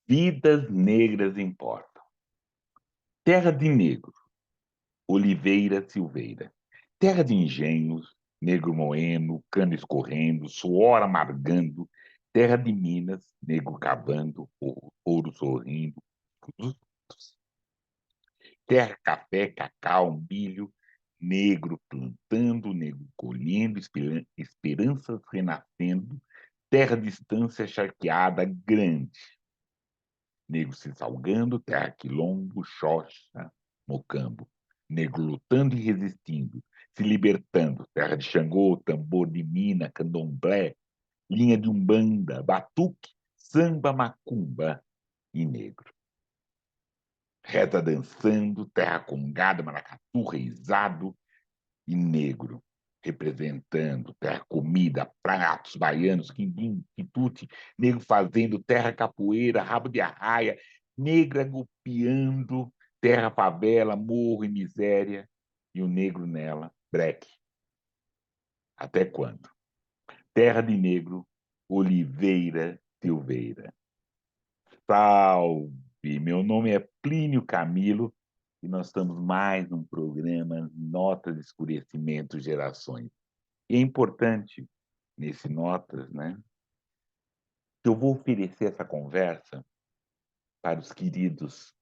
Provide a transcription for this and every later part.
Vidas negras importam. Terra de negro, oliveira silveira. Terra de engenhos, negro moendo, cano escorrendo, suor amargando. Terra de minas, negro cavando, ouro sorrindo. Terra, café, cacau, milho, negro plantando, negro colhendo, esperanças renascendo. Terra distância charqueada, grande. Negro se salgando, terra quilombo, xoxa, mocambo. Negro lutando e resistindo, se libertando, terra de Xangô, tambor de mina, candomblé, linha de umbanda, batuque, samba, macumba e negro. Reza dançando, terra congada, maracatu, reizado e negro. Representando terra comida, pratos baianos, quindim, quitute, negro fazendo terra capoeira, rabo de arraia, negra golpeando, terra favela, morro e miséria, e o negro nela, breque. Até quando? Terra de negro, oliveira silveira. Salve! Meu nome é Plínio Camilo e nós estamos mais num programa Notas de Escurecimento Gerações. E é importante, nesse Notas, né, que eu vou oferecer essa conversa para os queridos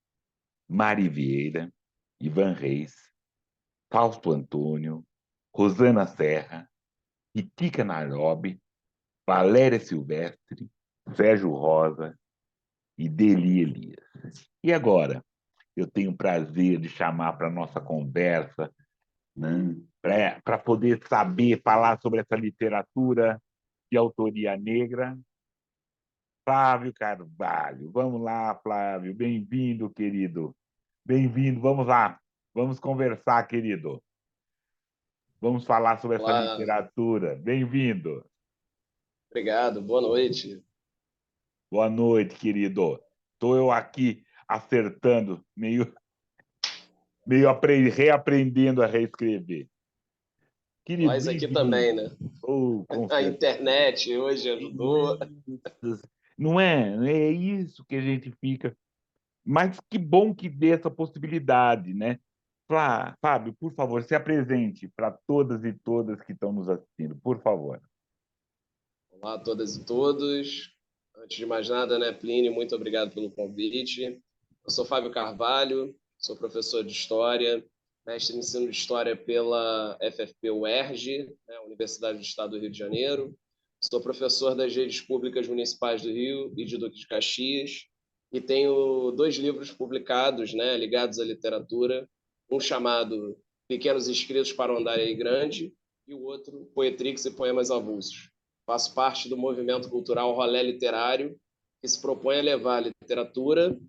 Mari Vieira, Ivan Reis, Fausto Antônio, Rosana Serra, Ritica Nairobi, Valéria Silvestre, Sérgio Rosa e Deli Elias. E agora, eu tenho o prazer de chamar para a nossa conversa, né, para poder saber falar sobre essa literatura de autoria negra, Flávio Carvalho. Vamos lá, Flávio. Bem-vindo, querido. Bem-vindo. Vamos lá. Vamos conversar, querido. Vamos falar sobre essa Olá, literatura. Bem-vindo. obrigado, boa noite. Boa noite, querido. Estou eu aqui acertando, meio reaprendendo a reescrever. Querido, Nós aqui também, bem-vindo. né? Oh, com A certeza. internet hoje ajudou. Não é? É isso que a gente fica. Mas que bom que dê essa possibilidade, né? Fábio, por favor, se apresente para todas e todas que estão nos assistindo, por favor. Olá a todas e todos. Antes de mais nada, né, Plínio, muito obrigado pelo convite. Eu sou Fábio Carvalho, sou professor de História, mestre em Ensino de História pela FFP-UERJ, né, Universidade do Estado do Rio de Janeiro. Sou professor das redes públicas municipais do Rio e de Duque de Caxias e tenho dois livros publicados, né, ligados à literatura, um chamado Pequenos Escritos para o Andar Grande e o outro Poetrix e Poemas Avulsos. Faço parte do movimento cultural Rolê Literário, que se propõe a levar a literatura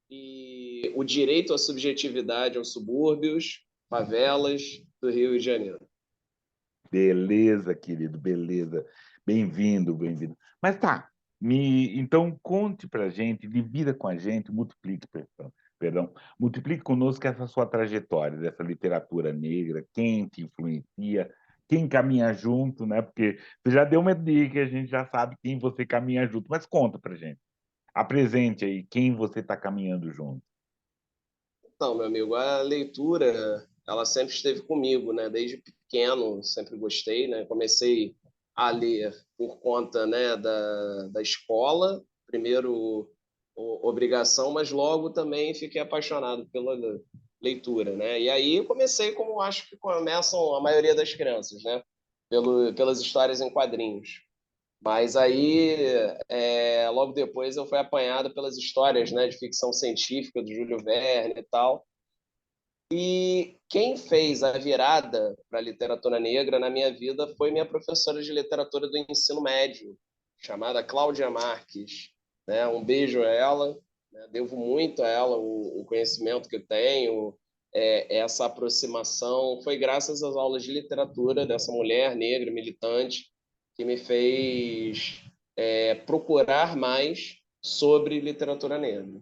e o direito à subjetividade aos subúrbios, favelas do Rio de Janeiro. Beleza, querido, beleza. Bem-vindo, bem-vindo. Mas tá, então conte pra gente, divida com a gente, perdão, multiplique conosco essa sua trajetória dessa literatura negra, quem te influencia, quem caminha junto, né? Porque você já deu uma dica, a gente já sabe quem você caminha junto, mas conta pra gente. Apresente aí quem você está caminhando junto. Então, meu amigo, a leitura, ela sempre esteve comigo, né? Desde pequeno, sempre gostei, né? Comecei a ler por conta, né, da escola, primeiro obrigação, mas logo também fiquei apaixonado pela leitura, né? E aí comecei como acho que começam a maioria das crianças, né? Pelas histórias em quadrinhos. Mas aí, logo depois, eu fui apanhado pelas histórias, né, de ficção científica do Júlio Verne e tal. E quem fez a virada para a literatura negra na minha vida foi minha professora de literatura do ensino médio, chamada Cláudia Marques. Né? Um beijo a ela, né? Devo muito a ela o conhecimento que eu tenho, essa aproximação. Foi graças às aulas de literatura dessa mulher negra, militante, que me fez procurar mais sobre literatura negra.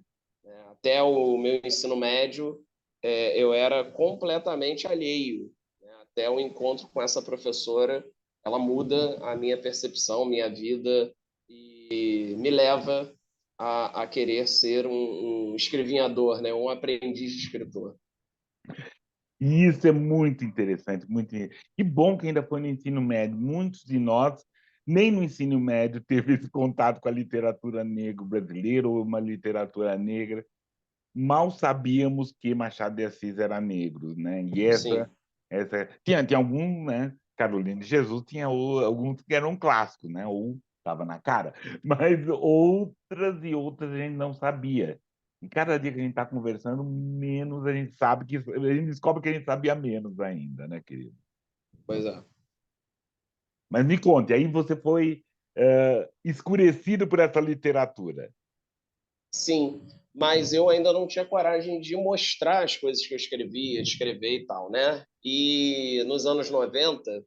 Até o meu ensino médio, eu era completamente alheio, né? Até o encontro com essa professora, ela muda a minha percepção, minha vida e me leva a querer ser um escrevinhador, né? Um aprendiz de escritor. E isso é muito interessante, muito. Que bom que ainda foi no ensino médio. Muitos de nós, nem no ensino médio, teve esse contato com a literatura negra brasileira ou uma literatura negra. Mal sabíamos que Machado de Assis era negro, né? E Sim, tinha algum, né? Carolina de Jesus tinha alguns que eram clássicos, né? Ou estava na cara, mas outras a gente não sabia. E cada dia que a gente está conversando, menos a gente sabe que a gente descobre que a gente sabia menos ainda, né, querido? pois é. Mas me conte, aí você foi escurecido por essa literatura. Sim, mas eu ainda não tinha coragem de mostrar as coisas que eu escrevia, de escrever e tal, né? E nos anos 90,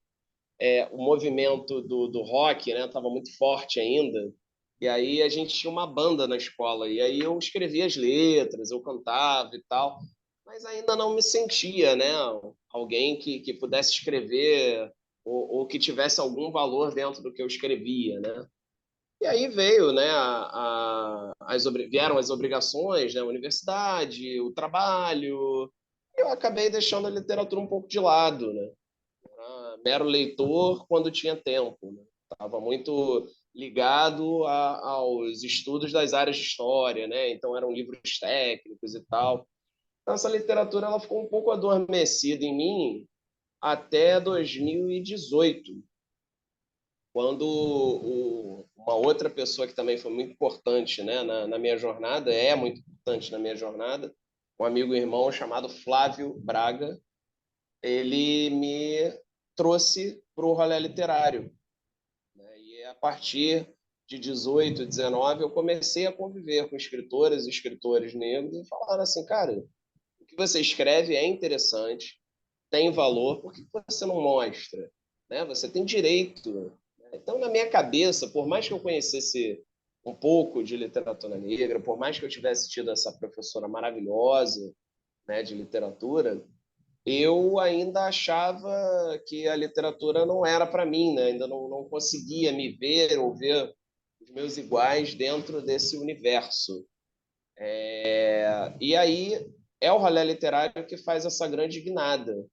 o movimento do rock, né, estava muito forte ainda. E aí a gente tinha uma banda na escola, e aí eu escrevia as letras, eu cantava e tal, mas ainda não me sentia, né, alguém que pudesse escrever ou que tivesse algum valor dentro do que eu escrevia, né? E aí veio, né, vieram as obrigações, né, a universidade, o trabalho. Eu acabei deixando a literatura um pouco de lado, né? Era mero leitor quando tinha tempo, né? Estava muito ligado aos estudos das áreas de história, né? Então eram livros técnicos e tal. Então, essa literatura ela ficou um pouco adormecida em mim até 2018, quando uma outra pessoa que também foi muito importante, né, na minha jornada, é muito importante na minha jornada, um amigo e irmão chamado Flávio Braga, ele me trouxe para o rolê literário, né? E a partir de 18, 19, eu comecei a conviver com escritoras e escritores negros e falaram assim, cara, o que você escreve é interessante, tem valor, por que você não mostra? Né? Você tem direito. Né? Então, na minha cabeça, por mais que eu conhecesse um pouco de literatura negra, por mais que eu tivesse tido essa professora maravilhosa, né, de literatura, eu ainda achava que a literatura não era para mim, né? Ainda não conseguia me ver ou ver os meus iguais dentro desse universo. E aí é o rolê literário que faz essa grande guinada.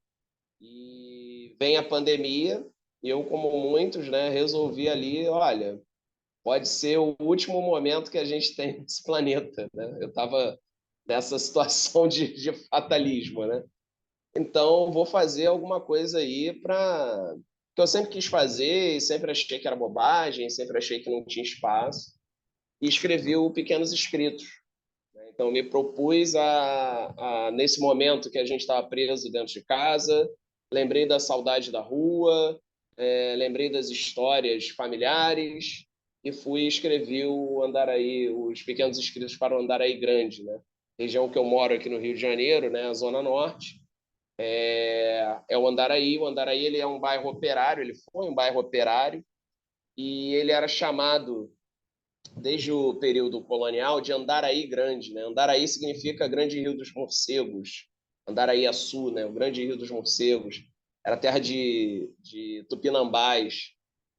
E vem a pandemia, e eu, como muitos, né, resolvi ali, olha, pode ser o último momento que a gente tem nesse planeta, né? Eu estava nessa situação de fatalismo, né? Então, vou fazer alguma coisa aí para que eu sempre quis fazer e sempre achei que era bobagem, sempre achei que não tinha espaço, e escrevi o Pequenos Escritos. Então, me propus nesse momento que a gente estava preso dentro de casa, lembrei da saudade da rua, lembrei das histórias familiares e fui escrever o Andaraí, os Pequenos Escritos para o Andaraí Grande, né? Região que eu moro aqui no Rio de Janeiro, né? A Zona Norte. É o Andaraí. O Andaraí ele é um bairro operário, ele foi um bairro operário e ele era chamado desde o período colonial de Andaraí Grande, né? Andaraí significa Grande Rio dos Morcegos, Andaraí-Açu, né? O Grande Rio dos Morcegos. Era terra de tupinambás.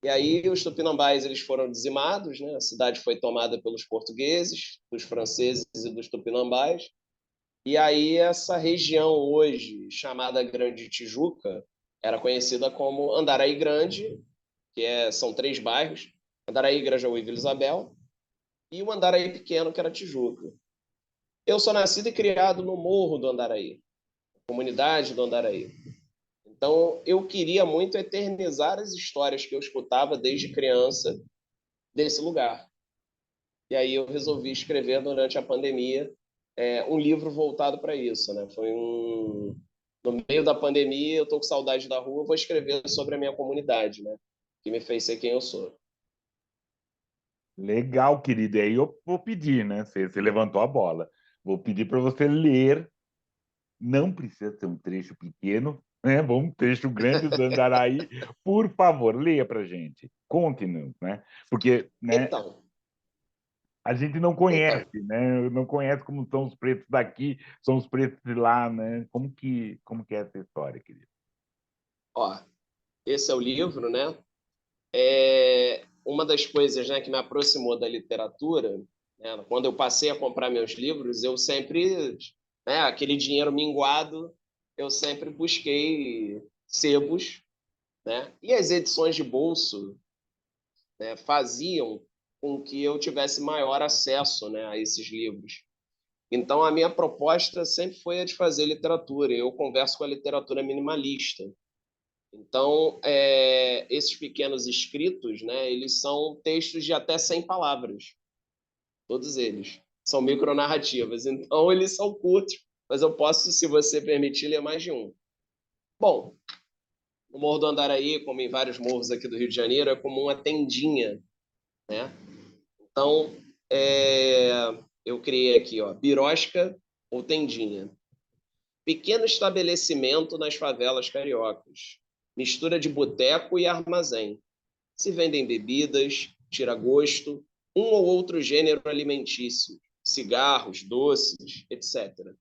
E aí os tupinambás eles foram dizimados, né? A cidade foi tomada pelos portugueses, dos franceses e dos tupinambás. E aí essa região hoje chamada Grande Tijuca era conhecida como Andaraí Grande, são três bairros: Andaraí, Grajaú e Vila Isabel, e o Andaraí Pequeno, que era Tijuca. Eu sou nascido e criado no Morro do Andaraí, comunidade do Andaraí. Então, eu queria muito eternizar as histórias que eu escutava desde criança desse lugar. E aí eu resolvi escrever durante a pandemia um livro voltado para isso, né? No meio da pandemia, eu tô com saudade da rua, vou escrever sobre a minha comunidade, né? Que me fez ser quem eu sou. Legal, querido. E aí eu vou pedir, né? Você levantou a bola. Vou pedir para você ler. Não precisa ser um trecho pequeno, né? Vamos um trecho grande do Andaraí. Por favor, leia para gente. Conte-nos, né? Porque, né? Então, A gente não então, conhece, né? Não conhece como são os pretos daqui, são os pretos de lá, né? Como que é essa história, querido? ó, esse é o livro, né? Uma das coisas, né, que me aproximou da literatura né? Quando eu passei a comprar meus livros, eu sempre, né, aquele dinheiro minguado, eu sempre busquei sebos, né? E as edições de bolso, né, faziam com que eu tivesse maior acesso, né, a esses livros. Então, a minha proposta sempre foi a de fazer literatura. Eu converso com a literatura minimalista. Então, esses pequenos escritos, né, eles são textos de até 100 palavras, todos eles. São micronarrativas. Então, eles são curtos, mas eu posso, se você permitir, ler mais de um. Bom, no Morro do Andaraí, como em vários morros aqui do Rio de Janeiro, é comum a tendinha, né? Então, eu criei aqui, ó, birosca ou tendinha. Pequeno estabelecimento nas favelas cariocas. Mistura de boteco e armazém. Se vendem bebidas, tira-gosto, um ou outro gênero alimentício, cigarros, doces, etc.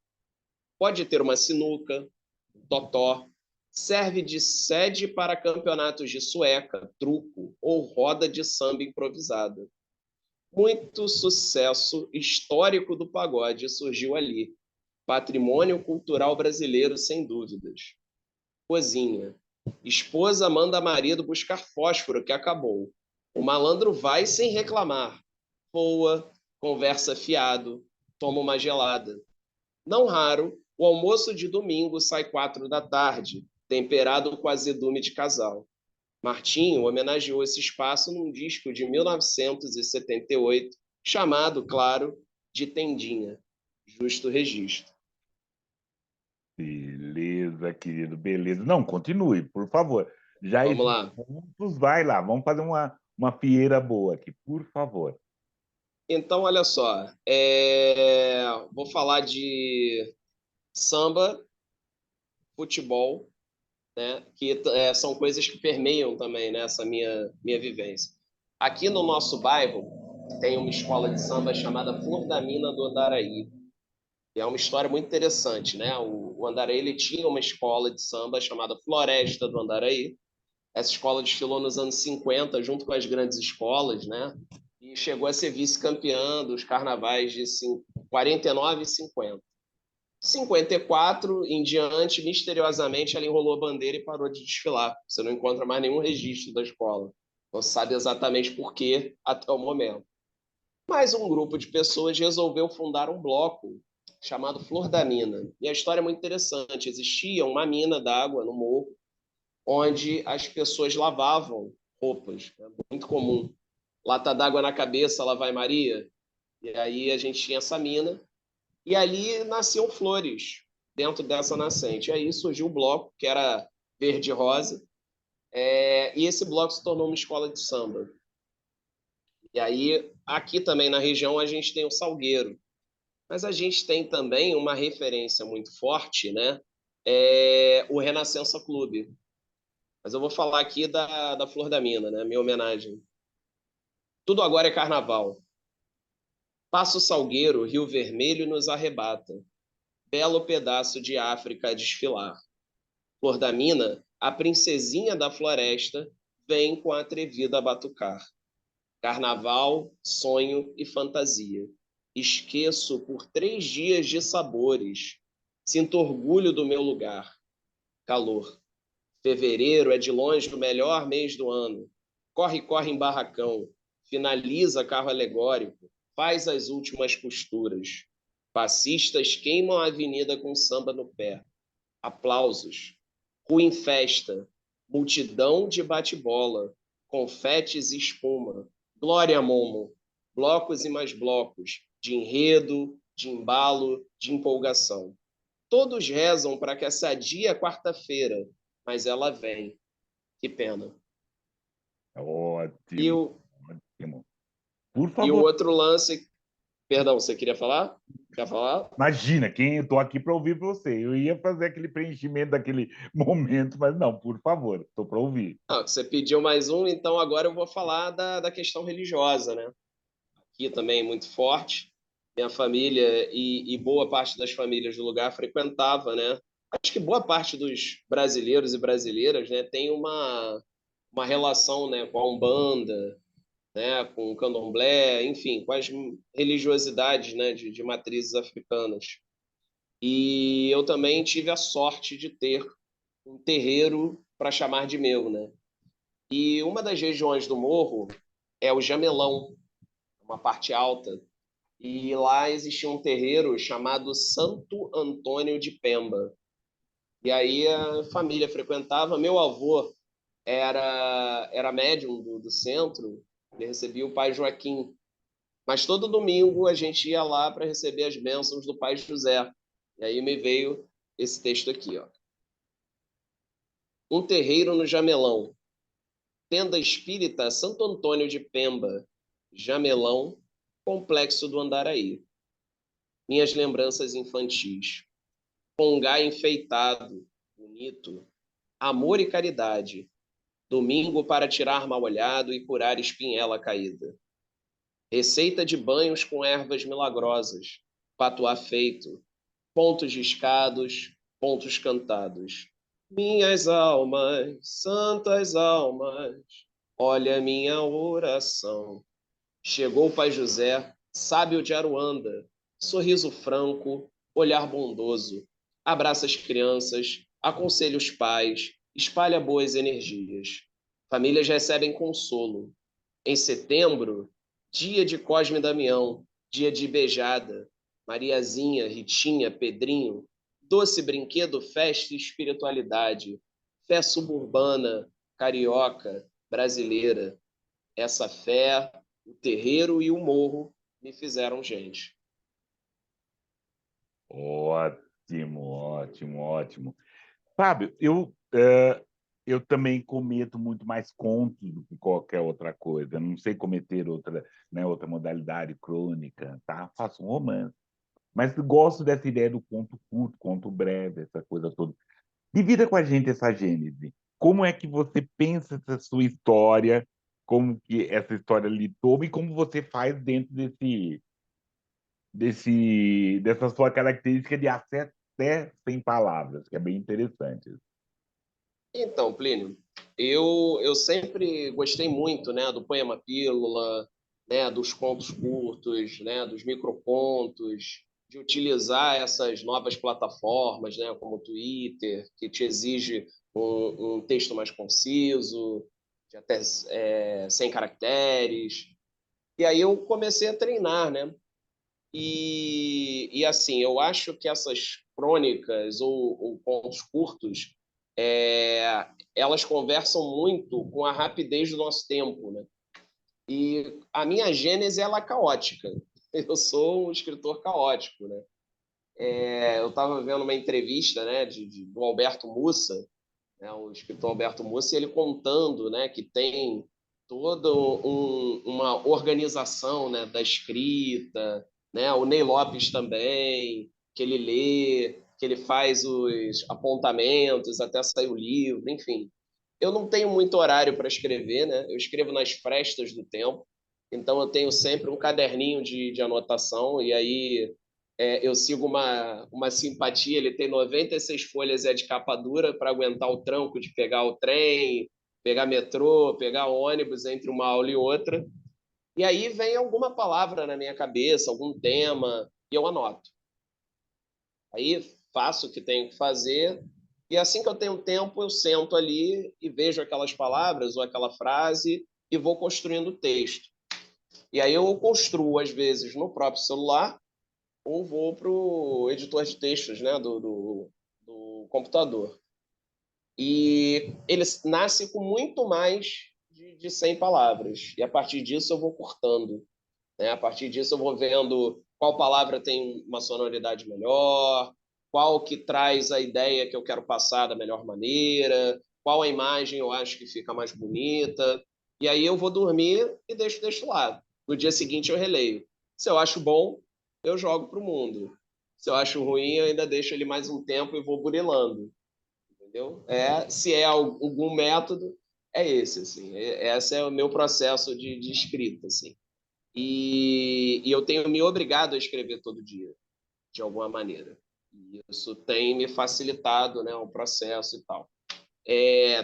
Pode ter uma sinuca, um totó. Serve de sede para campeonatos de sueca, truco ou roda de samba improvisada. Muito sucesso histórico do pagode surgiu ali. Patrimônio cultural brasileiro, sem dúvidas. Cozinha. Esposa manda marido buscar fósforo que acabou. O malandro vai sem reclamar. Voa, conversa fiado, toma uma gelada. Não raro, o almoço de domingo sai 4 da tarde, temperado com azedume de casal. Martinho homenageou esse espaço num disco de 1978, chamado, claro, de Tendinha. Justo registro. Beleza, querido, beleza. Não, continue, por favor. Já Vamos esses lá. pontos, vai lá, vamos fazer uma fieira boa aqui, por favor. Então, olha só, vou falar de samba, futebol, né? Que são coisas que permeiam também nessa minha vivência. Aqui no nosso bairro tem uma escola de samba chamada Flor da Mina do Andaraí. E é uma história muito interessante, né? O Andaraí ele tinha uma escola de samba chamada Floresta do Andaraí. Essa escola desfilou nos anos 50 junto com as grandes escolas, né? E chegou a ser vice-campeã dos carnavais de 49 e 50. 54 em diante, misteriosamente, ela enrolou a bandeira e parou de desfilar. Você não encontra mais nenhum registro da escola. Não se sabe exatamente por quê até o momento. Mas um grupo de pessoas resolveu fundar um bloco chamado Flor da Mina. E a história é muito interessante. Existia uma mina d'água no morro onde as pessoas lavavam roupas. É muito comum. Lata d'água na cabeça, lá vai Maria. E aí a gente tinha essa mina. E ali nasciam flores dentro dessa nascente. E aí surgiu o bloco, que era verde e rosa. E esse bloco se tornou uma escola de samba. E aí, aqui também na região, a gente tem o Salgueiro. Mas a gente tem também uma referência muito forte, né? O Renascença Clube. Mas eu vou falar aqui da Flor da Mina, né? Minha homenagem. Tudo agora é carnaval. Passa o Salgueiro, Rio Vermelho nos arrebata. Belo pedaço de África a desfilar. Flor da Mina, a princesinha da floresta, vem com a atrevida a batucar. Carnaval, sonho e fantasia. Esqueço por 3 dias de sabores. Sinto orgulho do meu lugar. Calor. Fevereiro é de longe o melhor mês do ano. Corre, corre em barracão. Finaliza carro alegórico. Faz as últimas costuras. Passistas queimam a avenida com samba no pé. Aplausos. Rua em festa. Multidão de bate-bola. Confetes e espuma. Glória Momo. Blocos e mais blocos. De enredo, de embalo, de empolgação. Todos rezam para que essa dia quarta-feira, mas ela vem. Que pena. E Ótimo, o, ótimo. Por e o favor, outro lance. Perdão, você queria falar? Quer falar? imagina, quem eu tô aqui para ouvir você. Eu ia fazer aquele preenchimento daquele momento, mas não, por favor, estou para ouvir. Não, você pediu mais um, então agora eu vou falar da questão religiosa, né? Aqui também muito forte. Minha família e boa parte das famílias do lugar frequentava, né? Acho que boa parte dos brasileiros e brasileiras, né, tem uma relação, né, com a Umbanda, né, com o candomblé, enfim, com as religiosidades, né, de matrizes africanas. E eu também tive a sorte de ter um terreiro para chamar de meu, né? E uma das regiões do morro é o Jamelão, uma parte alta. E lá existia um terreiro chamado Santo Antônio de Pemba. E aí a família frequentava. Meu avô era médium do centro, ele recebia o pai Joaquim. Mas todo domingo a gente ia lá para receber as bênçãos do pai José. E aí me veio esse texto aqui, ó. Um terreiro no Jamelão. Tenda espírita Santo Antônio de Pemba. Jamelão, complexo do Andaraí. Minhas lembranças infantis. Pongá enfeitado, bonito. Amor e caridade. Domingo para tirar mal-olhado e curar espinhela caída. Receita de banhos com ervas milagrosas. Patuá feito. Pontos riscados, pontos cantados. Minhas almas, santas almas, olha a minha oração. Chegou o pai José, sábio de Aruanda, sorriso franco, olhar bondoso. Abraça as crianças, aconselha os pais, espalha boas energias. Famílias recebem consolo. Em setembro, dia de Cosme e Damião, dia de beijada, Mariazinha, Ritinha, Pedrinho, doce brinquedo, festa e espiritualidade, fé suburbana, carioca, brasileira. Essa fé, o terreiro e o morro me fizeram gente. Ótimo, ótimo, ótimo. Fábio, eu também cometo muito mais contos do que qualquer outra coisa. Não sei cometer outra, né, outra modalidade crônica, tá? Faço um romance. Mas gosto dessa ideia do conto curto, conto breve, essa coisa toda. Divida com a gente essa gênese. Como é que você pensa essa sua história, como que essa história lhe toma e como você faz dentro dessa sua característica de até sem palavras, que é bem interessante. Então, Plínio, eu sempre gostei muito, né, do poema pílula, né, dos contos curtos, né, dos microcontos, de utilizar essas novas plataformas, né, como o Twitter, que te exige um texto mais conciso, de até 100 caracteres. E aí eu comecei a treinar, né? E assim, eu acho que essas crônicas ou contos curtos, elas conversam muito com a rapidez do nosso tempo, né? E a minha gênese ela é caótica. Eu sou um escritor caótico, né? Eu estava vendo uma entrevista, né, do Alberto Mussa, né, o escritor Alberto Mussa, ele contando, né, que tem toda uma organização, né, da escrita, né, o Ney Lopes também, que ele lê, que ele faz os apontamentos até sair o livro, enfim. Eu não tenho muito horário para escrever, né? Eu escrevo nas frestas do tempo, então eu tenho sempre um caderninho de anotação e aí eu sigo uma simpatia, ele tem 96 folhas, é de capa dura para aguentar o tranco de pegar o trem, pegar metrô, pegar ônibus entre uma aula e outra. E aí vem alguma palavra na minha cabeça, algum tema, e eu anoto. Aí faço o que tenho que fazer, e assim que eu tenho tempo, eu sento ali e vejo aquelas palavras ou aquela frase e vou construindo o texto. E aí eu construo, às vezes, no próprio celular, ou vou para o editor de textos, né, do computador. E ele nasce com muito mais de 100 palavras. E a partir disso eu vou cortando. Né? A partir disso eu vou vendo qual palavra tem uma sonoridade melhor, qual que traz a ideia que eu quero passar da melhor maneira, qual a imagem eu acho que fica mais bonita. E aí eu vou dormir e deixo lá. No dia seguinte eu releio. Se eu acho bom, eu jogo para o mundo. Se eu acho ruim, eu ainda deixo ele mais um tempo e vou burilando, entendeu? Se é algum método, é esse, assim. Esse é o meu processo de escrita, assim. E eu tenho me obrigado a escrever todo dia, de alguma maneira. E isso tem me facilitado, né, o processo e tal.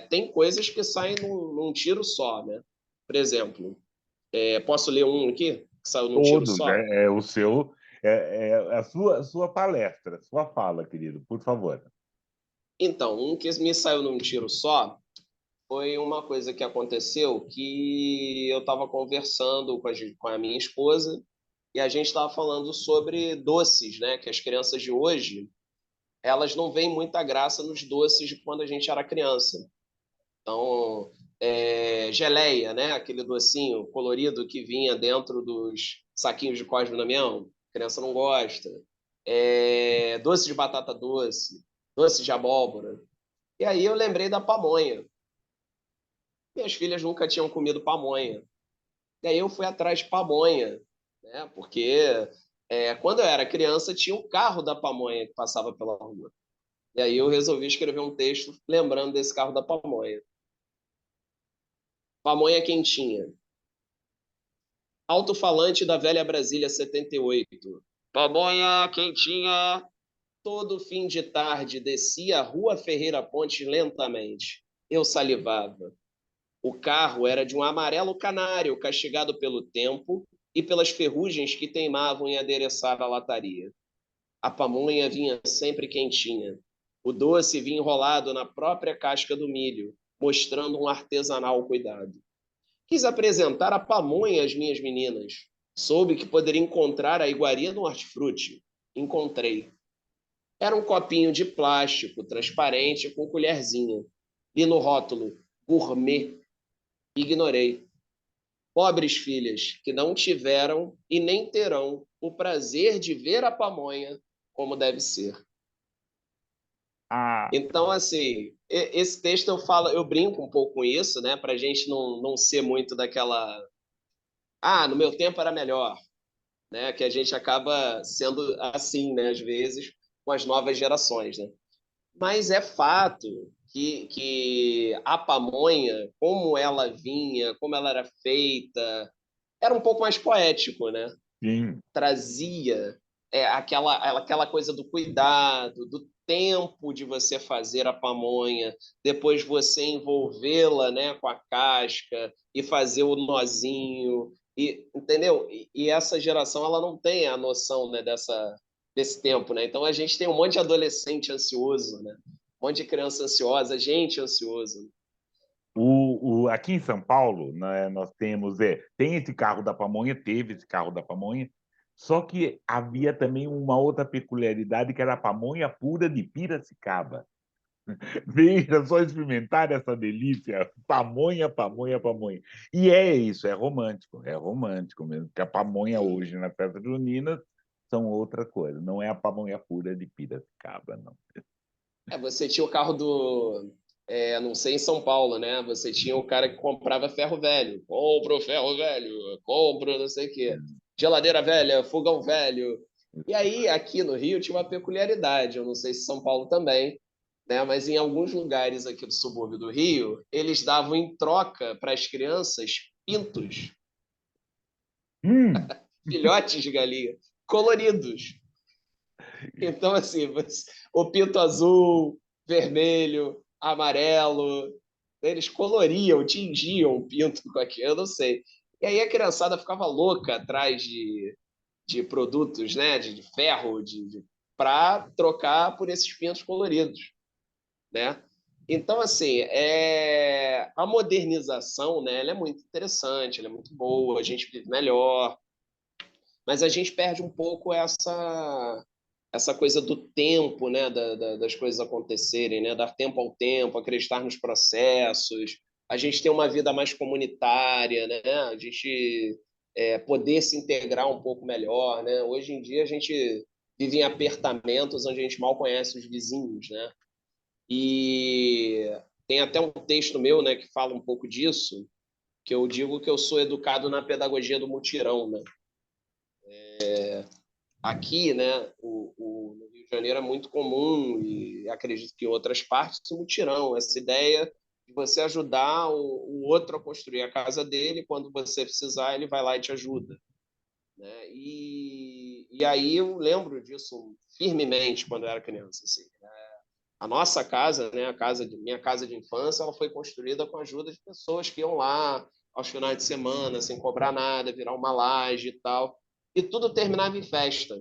Tem coisas que saem num tiro só, né? Por exemplo, Posso ler um aqui, que saiu num tiro Todos, só? é o seu, é a sua palestra, sua fala, querido, por favor. Então, um que me saiu num tiro só foi uma coisa que aconteceu que eu estava conversando com a minha esposa e a gente estava falando sobre doces, né? Que as crianças de hoje, elas não veem muita graça nos doces de quando a gente era criança. Então, geleia, né? Aquele docinho colorido que vinha dentro dos saquinhos de Cosme e Damião, a criança não gosta. Doce de batata doce, doce de abóbora. E aí eu lembrei da pamonha. Minhas filhas nunca tinham comido pamonha. E aí eu fui atrás de pamonha, né? Porque quando eu era criança tinha o carro da pamonha que passava pela rua. E aí eu resolvi escrever um texto lembrando desse carro da pamonha. Pamonha quentinha. Alto-falante da velha Brasília 78. Pamonha quentinha. Todo fim de tarde descia a Rua Ferreira Ponte lentamente. Eu salivava. O carro era de um amarelo canário castigado pelo tempo e pelas ferrugens que teimavam em adereçar a lataria. A pamonha vinha sempre quentinha. O doce vinha enrolado na própria casca do milho, mostrando um artesanal cuidado. Quis apresentar a pamonha às minhas meninas. Soube que poderia encontrar a iguaria no hortifruti. Encontrei. Era um copinho de plástico transparente com colherzinha. E no rótulo, gourmet. Ignorei. Pobres filhas que não tiveram e nem terão o prazer de ver a pamonha como deve ser. Ah, Então, assim, esse texto eu falo, eu brinco um pouco com isso, né, para a gente não ser muito daquela, no meu tempo era melhor, né, que a gente acaba sendo assim, né, às vezes, com as novas gerações, né. Mas é fato que a pamonha, como ela vinha, como ela era feita, era um pouco mais poético, né? sim. Trazia aquela coisa do cuidado, do tempo de você fazer a pamonha, depois você envolvê-la, né, com a casca e fazer o nozinho, entendeu? E essa geração ela não tem a noção, né, desse tempo, né? Então a gente tem um monte de adolescente ansioso, né? Um monte de criança ansiosa, gente ansiosa. Aqui em São Paulo, né, nós temos, tem esse carro da pamonha, teve esse carro da pamonha, só que havia também uma outra peculiaridade que era a pamonha pura de Piracicaba. Veja só experimentar essa delícia, pamonha, pamonha, pamonha. E é isso, é romântico mesmo, porque a pamonha Sim. hoje na festa junina são outra coisa, não é a pamonha pura de Piracicaba, não. Você tinha o carro não sei, em São Paulo, né? Você tinha o cara que comprava ferro velho. Compro ferro velho, compro não sei o quê. Geladeira velha, fogão velho. E aí, aqui no Rio, tinha uma peculiaridade. Eu não sei se São Paulo também, né? Mas em alguns lugares aqui do subúrbio do Rio, eles davam em troca para as crianças pintos, Hum, filhotes de galinha, coloridos. Então, assim, o pinto azul, vermelho, amarelo, eles coloriam, tingiam o pinto com aquilo, eu não sei. E aí a criançada ficava louca atrás de produtos, né, de ferro, para trocar por esses pintos coloridos, né? Então, assim, a modernização, né, ela é muito interessante, ela é muito boa, a gente vive melhor, mas a gente perde um pouco essa coisa do tempo, né, das coisas acontecerem, né, dar tempo ao tempo, acreditar nos processos, a gente ter uma vida mais comunitária, né, a gente poder se integrar um pouco melhor, né. Hoje em dia a gente vive em apertamentos onde a gente mal conhece os vizinhos, né, e tem até um texto meu, né, que fala um pouco disso, que eu digo que eu sou educado na pedagogia do mutirão, né. Aqui, né, no Rio de Janeiro é muito comum, e acredito que em outras partes, o mutirão, essa ideia de você ajudar o outro a construir a casa dele, quando você precisar, ele vai lá e te ajuda. Né? E aí eu lembro disso firmemente quando eu era criança. Assim, né? A nossa casa, né, minha casa de infância, ela foi construída com a ajuda de pessoas que iam lá, aos finais de semana, sem cobrar nada, virar uma laje e tal. E tudo terminava em festa.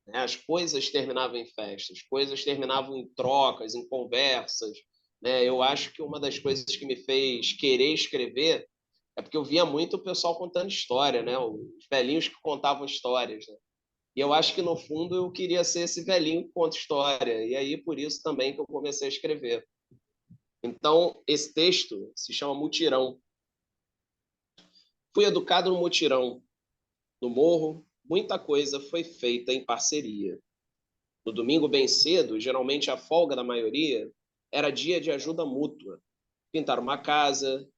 Né? As coisas terminavam em festas, as coisas terminavam em trocas, em conversas. Né? Eu acho que uma das coisas que me fez querer escrever é porque eu via muito o pessoal contando história, né? Os velhinhos que contavam histórias. Né? E eu acho que, no fundo, eu queria ser esse velhinho que conta história. E aí, por isso também que eu comecei a escrever. Então, esse texto se chama Mutirão. Fui educado no mutirão. No morro, muita coisa foi feita em parceria. No domingo bem cedo, geralmente a folga da maioria, era dia de ajuda mútua. Pintar uma casa,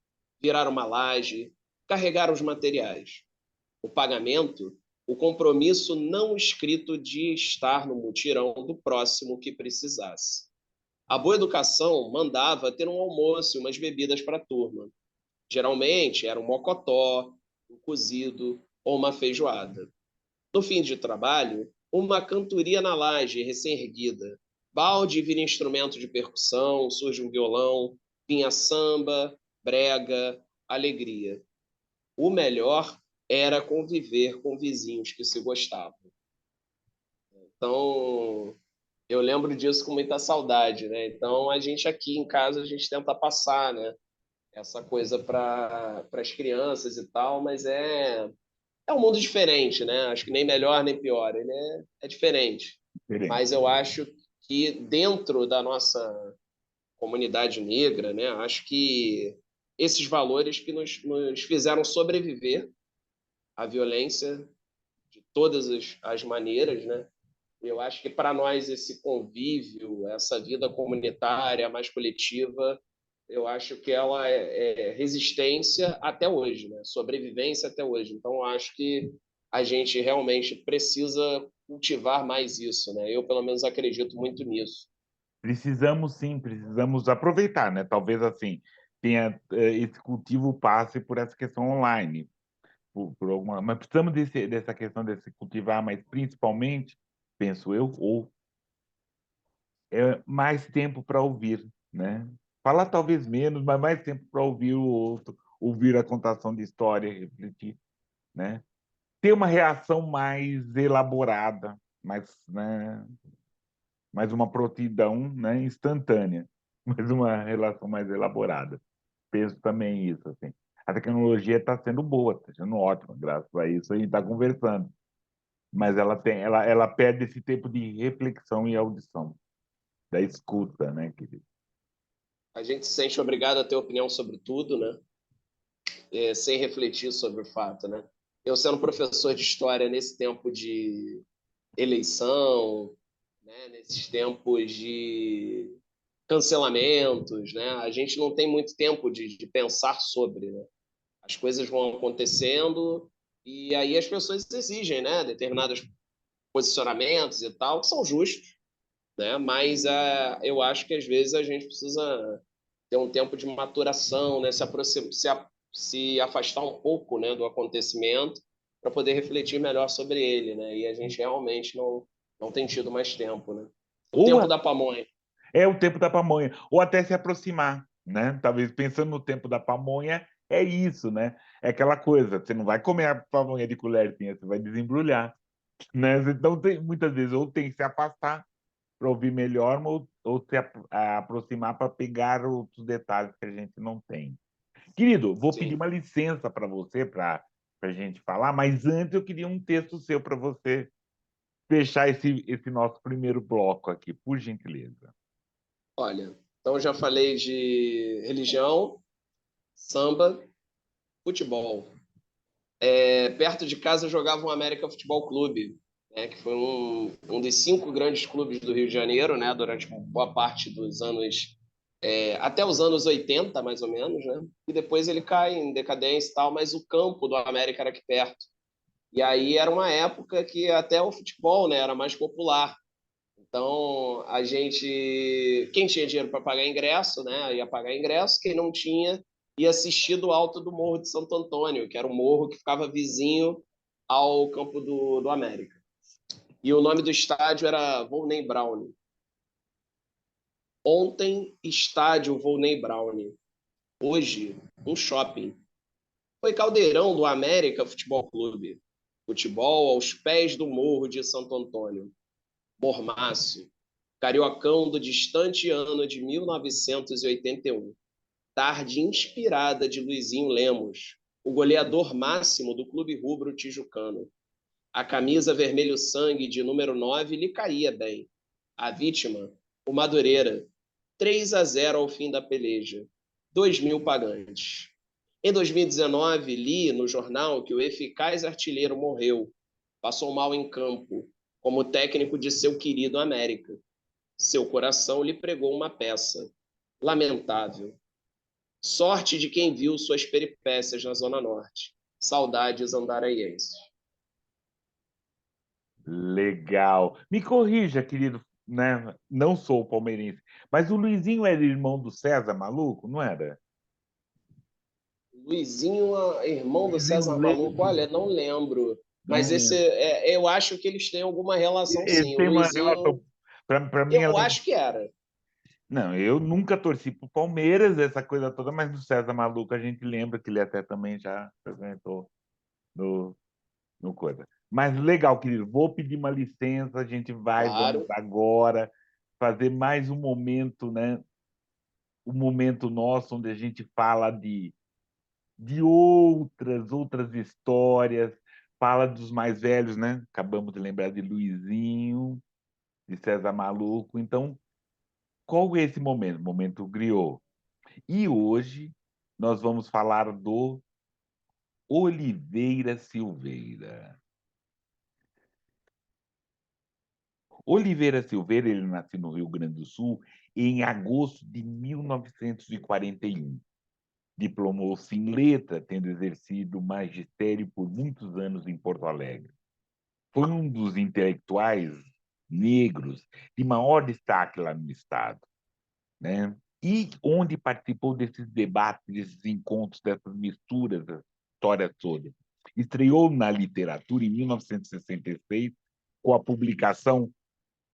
virar uma laje, carregar os materiais. O pagamento, o compromisso não escrito de estar no mutirão do próximo que precisasse. A boa educação mandava ter um almoço e umas bebidas para a turma. Geralmente era um mocotó, um cozido ou uma feijoada. No fim de trabalho, uma cantoria na laje recém-erguida. Balde vira instrumento de percussão, surge um violão, vinha samba, brega, alegria. O melhor era conviver com vizinhos que se gostavam. Então, eu lembro disso com muita saudade, né? Então, a gente aqui em casa, a gente tenta passar, né? Essa coisa para as crianças e tal, mas é um mundo diferente, né? Acho que nem melhor nem pior, ele é diferente. Diferente. Mas eu acho que dentro da nossa comunidade negra, né? Acho que esses valores que nos fizeram sobreviver à violência de todas as maneiras, né? Eu acho que para nós esse convívio, essa vida comunitária mais coletiva, eu acho que ela é resistência até hoje, né? Sobrevivência até hoje. Então, eu acho que a gente realmente precisa cultivar mais isso, né? Eu, pelo menos, acredito muito nisso. Precisamos sim, precisamos aproveitar, né? Talvez assim tenha esse cultivo passe por essa questão online, por alguma, mas precisamos dessa questão desse cultivar, mas principalmente, penso eu, ou mais tempo para ouvir, né? Falar talvez menos, mas mais tempo para ouvir o outro, ouvir a contação de história, refletir, né? Ter uma reação mais elaborada, né? Mais uma prontidão, né? Instantânea, mas uma relação mais elaborada. Penso também isso, assim. A tecnologia está sendo boa, está sendo ótima, graças a isso a gente está conversando. Mas ela perde esse tempo de reflexão e audição, da escuta, né, querido? A gente se sente obrigado a ter opinião sobre tudo, né? Sem refletir sobre o fato, né? Eu sendo professor de história nesse tempo de eleição, né? Nesses tempos de cancelamentos, né? A gente não tem muito tempo de pensar sobre, né? As coisas vão acontecendo e aí as pessoas exigem, né? Determinados posicionamentos e tal, que são justos, né? Mas eu acho que às vezes a gente precisa ter um tempo de maturação, né? Se afastar um pouco, né? Do acontecimento para poder refletir melhor sobre ele, né? E a gente realmente não tem tido mais tempo, né? O Ou tempo da pamonha. é o tempo da pamonha, ou até se aproximar, né? Talvez pensando no tempo da pamonha, é isso, né? É aquela coisa, você não vai comer a pamonha de colherzinha, você vai desembrulhar, né? Então, muitas vezes, ou tem que se afastar para ouvir melhor, ou se aproximar para pegar outros detalhes que a gente não tem. Querido, vou pedir Sim. uma licença para você, para a gente falar, mas antes eu queria um texto seu para você fechar esse nosso primeiro bloco aqui, por gentileza. Olha, então já falei de religião, samba, futebol. Perto de casa eu jogava um América Futebol Clube, né, que foi um dos 5 grandes clubes do Rio de Janeiro, né, durante boa parte dos anos, até os anos 80, mais ou menos, né? E depois ele cai em decadência e tal, mas o campo do América era aqui perto. E aí era uma época que até o futebol, né, era mais popular. Então, quem tinha dinheiro para pagar ingresso, né, ia pagar ingresso, quem não tinha, ia assistir do alto do Morro de Santo Antônio, que era um morro que ficava vizinho ao campo do América. E o nome do estádio era Volney Brown. Ontem, estádio Volney Brown. hoje um shopping. Foi caldeirão do América Futebol Clube. Futebol aos pés do Morro de Santo Antônio. Mormácio, cariocão do distante ano de 1981. Tarde inspirada de Luizinho Lemos, o goleador máximo do Clube Rubro Tijucano. A camisa vermelho sangue de número 9 lhe caía bem. A vítima, o Madureira. 3-0 ao fim da peleja. 2.000 pagantes. Em 2019, li no jornal que o eficaz artilheiro morreu. Passou mal em campo, como técnico de seu querido América. Seu coração lhe pregou uma peça. Lamentável. Sorte de quem viu suas peripécias na Zona Norte. Saudades andaraenses. Legal. Me corrija, querido, né? Não sou palmeirense, mas o Luizinho era irmão do César Maluco, não era? Luizinho, irmão do Luizinho César Maluco, olha, não lembro. não Mas esse, lembro. eu acho que eles têm alguma relação, Ele sim. O tem uma relação. Luizinho, Para mim, eu acho que era. não, eu nunca torci para o Palmeiras, essa coisa toda, mas do César Maluco a gente lembra que ele até também já apresentou no, no coisa. Mas legal, querido. Vou pedir uma licença, a gente vamos Claro. agora fazer mais um momento, né? Um momento nosso onde a gente fala de outras histórias, fala dos mais velhos, né? Acabamos de lembrar de Luizinho, de César Maluco. Então, qual é esse momento? Momento griot. E hoje nós vamos falar do Oliveira Silveira. Oliveira Silveira, ele nasceu no Rio Grande do Sul em agosto de 1941. Diplomou-se em letra, tendo exercido magistério por muitos anos em Porto Alegre. Foi um dos intelectuais negros de maior destaque lá no Estado, né? E onde participou desses debates, desses encontros, dessas misturas, da história toda. Estreou na literatura em 1966 com a publicação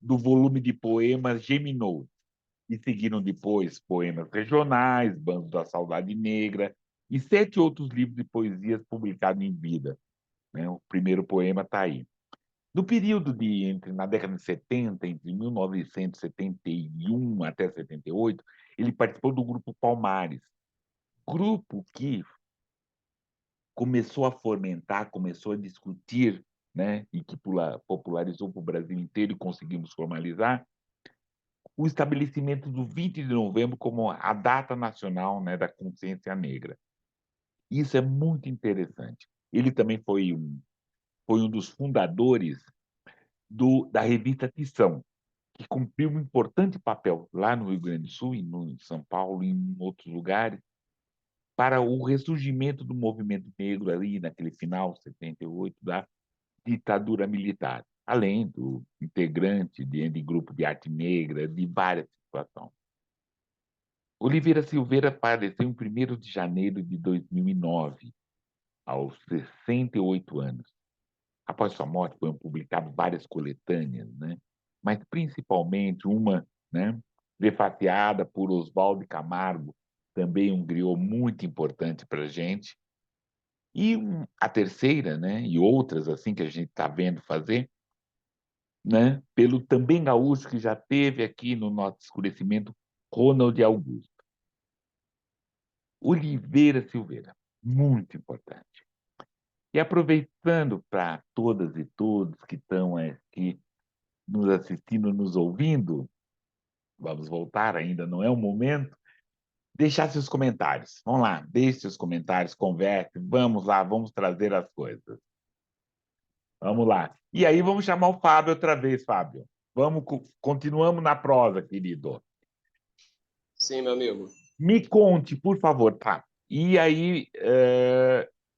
do volume de poemas Geminou, e seguiram depois poemas regionais, Bandos da Saudade Negra e 7 outros livros de poesias publicados em vida. Né? O primeiro poema está aí. No período na década de 70, entre 1971 até 78, ele participou do grupo Palmares, grupo que começou a fomentar, começou a discutir, né, e que popularizou para o Brasil inteiro e conseguimos formalizar o estabelecimento do 20 de novembro como a data nacional, né, da consciência negra. Isso é muito interessante. Ele também foi um dos fundadores da revista Tição, que cumpriu um importante papel lá no Rio Grande do Sul, em São Paulo e em outros lugares, para o ressurgimento do movimento negro ali naquele final, 78, da ditadura militar, além do integrante de grupo de arte negra, de várias situações. Oliveira Silveira faleceu em 1º de janeiro de 2009, aos 68 anos. Após sua morte, foram publicadas várias coletâneas, né? Mas principalmente uma, né, prefaciada por Oswaldo Camargo, também um griot muito importante para a gente. E a terceira, né, e outras assim que a gente está vendo fazer, né, pelo também gaúcho que já teve aqui no nosso escurecimento, Ronald Augusto. Oliveira Silveira, muito importante. E aproveitando para todas e todos que estão aqui nos assistindo, nos ouvindo, vamos voltar, ainda não é o momento, deixar seus comentários. Vamos lá, deixe seus comentários, converse, vamos lá, vamos trazer as coisas. Vamos lá. E aí vamos chamar o Fábio outra vez, Fábio. Continuamos na prosa, querido. Sim, meu amigo. Me conte, por favor, tá? E aí,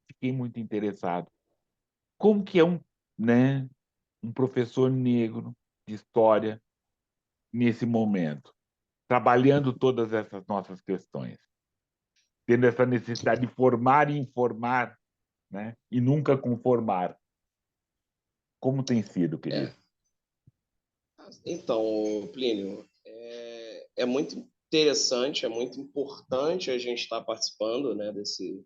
fiquei muito interessado. Como que é né, um professor negro de história nesse momento, trabalhando todas essas nossas questões, tendo essa necessidade de formar e informar, né, e nunca conformar? Como tem sido, querido? É. Então, Plínio, é muito. interessante, é muito importante a gente estar participando, né, desse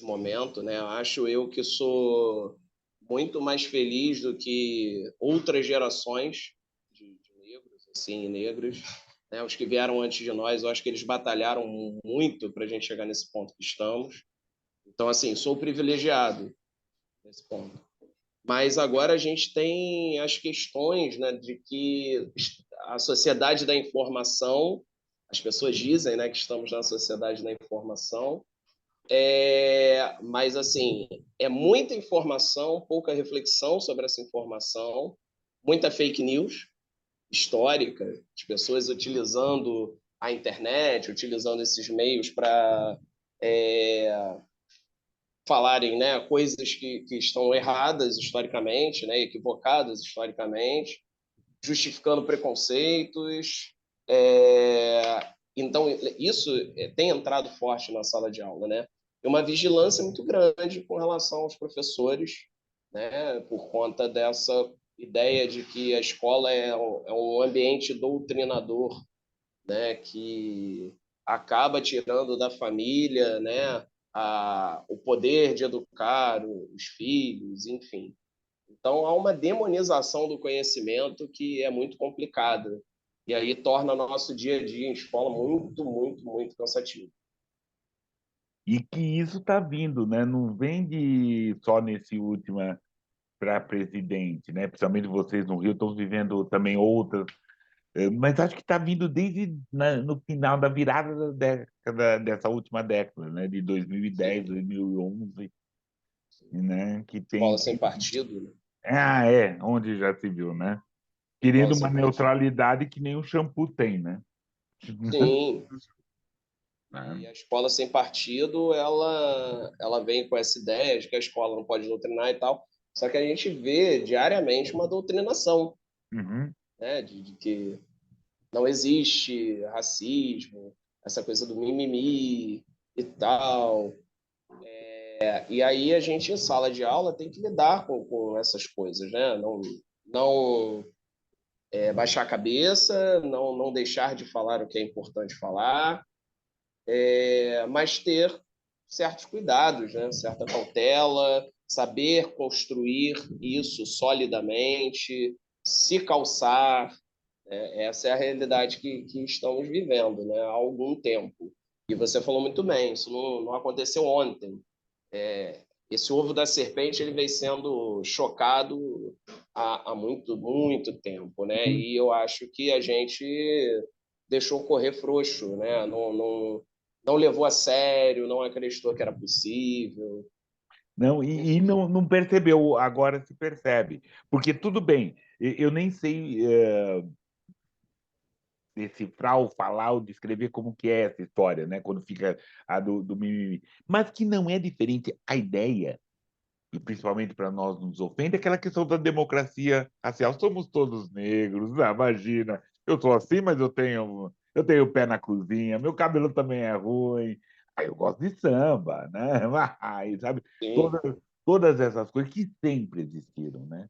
momento, né? Acho eu que sou muito mais feliz do que outras gerações de negros, assim, negros, né? Os que vieram antes de nós, eu acho que eles batalharam muito para a gente chegar nesse ponto que estamos. Então, assim, sou privilegiado nesse ponto. Mas agora a gente tem as questões, né, de que a sociedade da informação, as pessoas dizem, né, que estamos na sociedade da informação, mas assim, é muita informação, pouca reflexão sobre essa informação, muita fake news histórica, as pessoas utilizando a internet, utilizando esses meios para falarem, né, coisas que estão erradas historicamente, né, equivocadas historicamente, justificando preconceitos. Então, isso tem entrado forte na sala de aula, né? E uma vigilância muito grande com relação aos professores, né, por conta dessa ideia de que a escola é um ambiente doutrinador, né, que acaba tirando da família, né, o poder de educar os filhos, enfim. Então, há uma demonização do conhecimento que é muito complicada. E aí torna nosso dia a dia em escola muito, muito, muito cansativo. E que isso está vindo, né? Não vem de só nesse último para presidente, né? Principalmente vocês no Rio estão vivendo também outras, mas acho que está vindo desde no final da virada da década, dessa última década, né? De 2010, Sim, 2011, né? Que tem. escola sem partido, né? Ah, é, onde já se viu, né? Escola Querendo uma sem partido. neutralidade que nem o shampoo tem, né? Sim, Né? e a escola sem partido, ela vem com essa ideia de que a escola não pode doutrinar e tal, só que a gente vê diariamente uma doutrinação, Uhum. né, de que não existe racismo, essa coisa do mimimi e tal. E aí a gente, em sala de aula, tem que lidar com essas coisas, né? Não baixar a cabeça, não deixar de falar o que é importante falar, mas ter certos cuidados, né? Certa cautela, saber construir isso solidamente, se calçar. Essa é a realidade que estamos vivendo, né? Há algum tempo. E você falou muito bem, isso não aconteceu ontem. Esse ovo da serpente ele vem sendo chocado há muito, muito tempo, né? E eu acho que a gente deixou correr frouxo, né? Não levou a sério, não acreditou que era possível. Não, e Enfim, não percebeu, agora se percebe. Porque tudo bem, eu nem sei decifrar ou falar ou descrever como que é essa história, né? Quando fica a do mimimi. Mas que não é diferente a ideia, e principalmente para nós nos ofende, é aquela questão da democracia racial. Somos todos negros, imagina. Eu sou assim, mas eu tenho pé na cozinha, meu cabelo também é ruim. Aí eu gosto de samba, né? Ai, sabe? sim, Todas essas coisas que sempre existiram, né?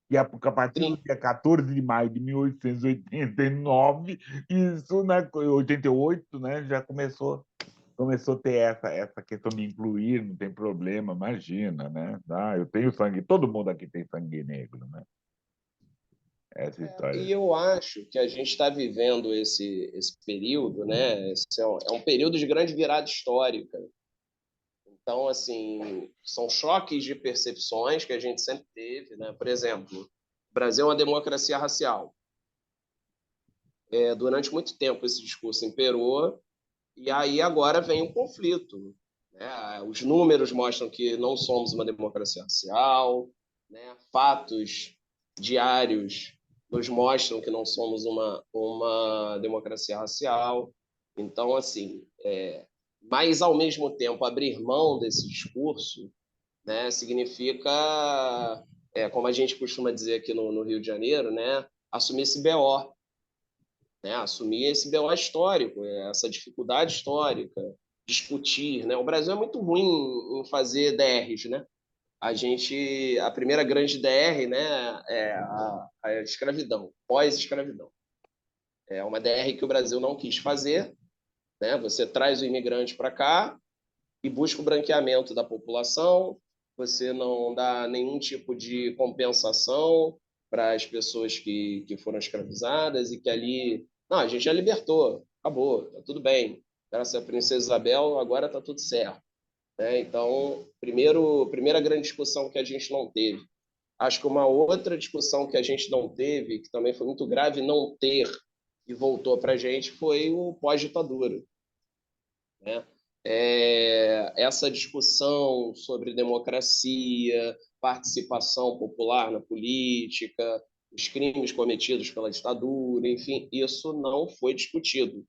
E a partir do sim. dia 14 de maio de 1889, isso na 88, né, já começou a ter essa questão de incluir, não tem problema, imagina, né? Ah, eu tenho sangue, todo mundo aqui tem sangue negro, né? Essa E história. eu acho que a gente está vivendo esse período, né? Esse é um período de grande virada histórica. Então, assim, são choques de percepções que a gente sempre teve, né? Por exemplo, o Brasil é uma democracia racial. Durante muito tempo esse discurso imperou e aí agora vem um conflito, né? Os números mostram que não somos uma democracia racial, né? Fatos diários nos mostram que não somos uma democracia racial. Então, assim, mas ao mesmo tempo abrir mão desse discurso, né, significa, como a gente costuma dizer aqui no Rio de Janeiro, né, assumir esse BO, né, assumir esse BO histórico, essa dificuldade histórica, discutir, né? O Brasil é muito ruim em fazer DRs, né? A primeira grande DR, né, é a escravidão, pós-escravidão. É uma DR que o Brasil não quis fazer, né? Você traz o imigrante para cá e busca o branqueamento da população, você não dá nenhum tipo de compensação para as pessoas que foram escravizadas e que ali. Não, a gente já libertou, acabou, tá tudo bem. Graças à Princesa Isabel, agora tá tudo certo. Né? Então, primeira grande discussão que a gente não teve. Acho que uma outra discussão que a gente não teve, que também foi muito grave não ter e voltou para a gente, foi o pós-ditadura. Né? Essa discussão sobre democracia, participação popular na política, os crimes cometidos pela ditadura, enfim, isso não foi discutido,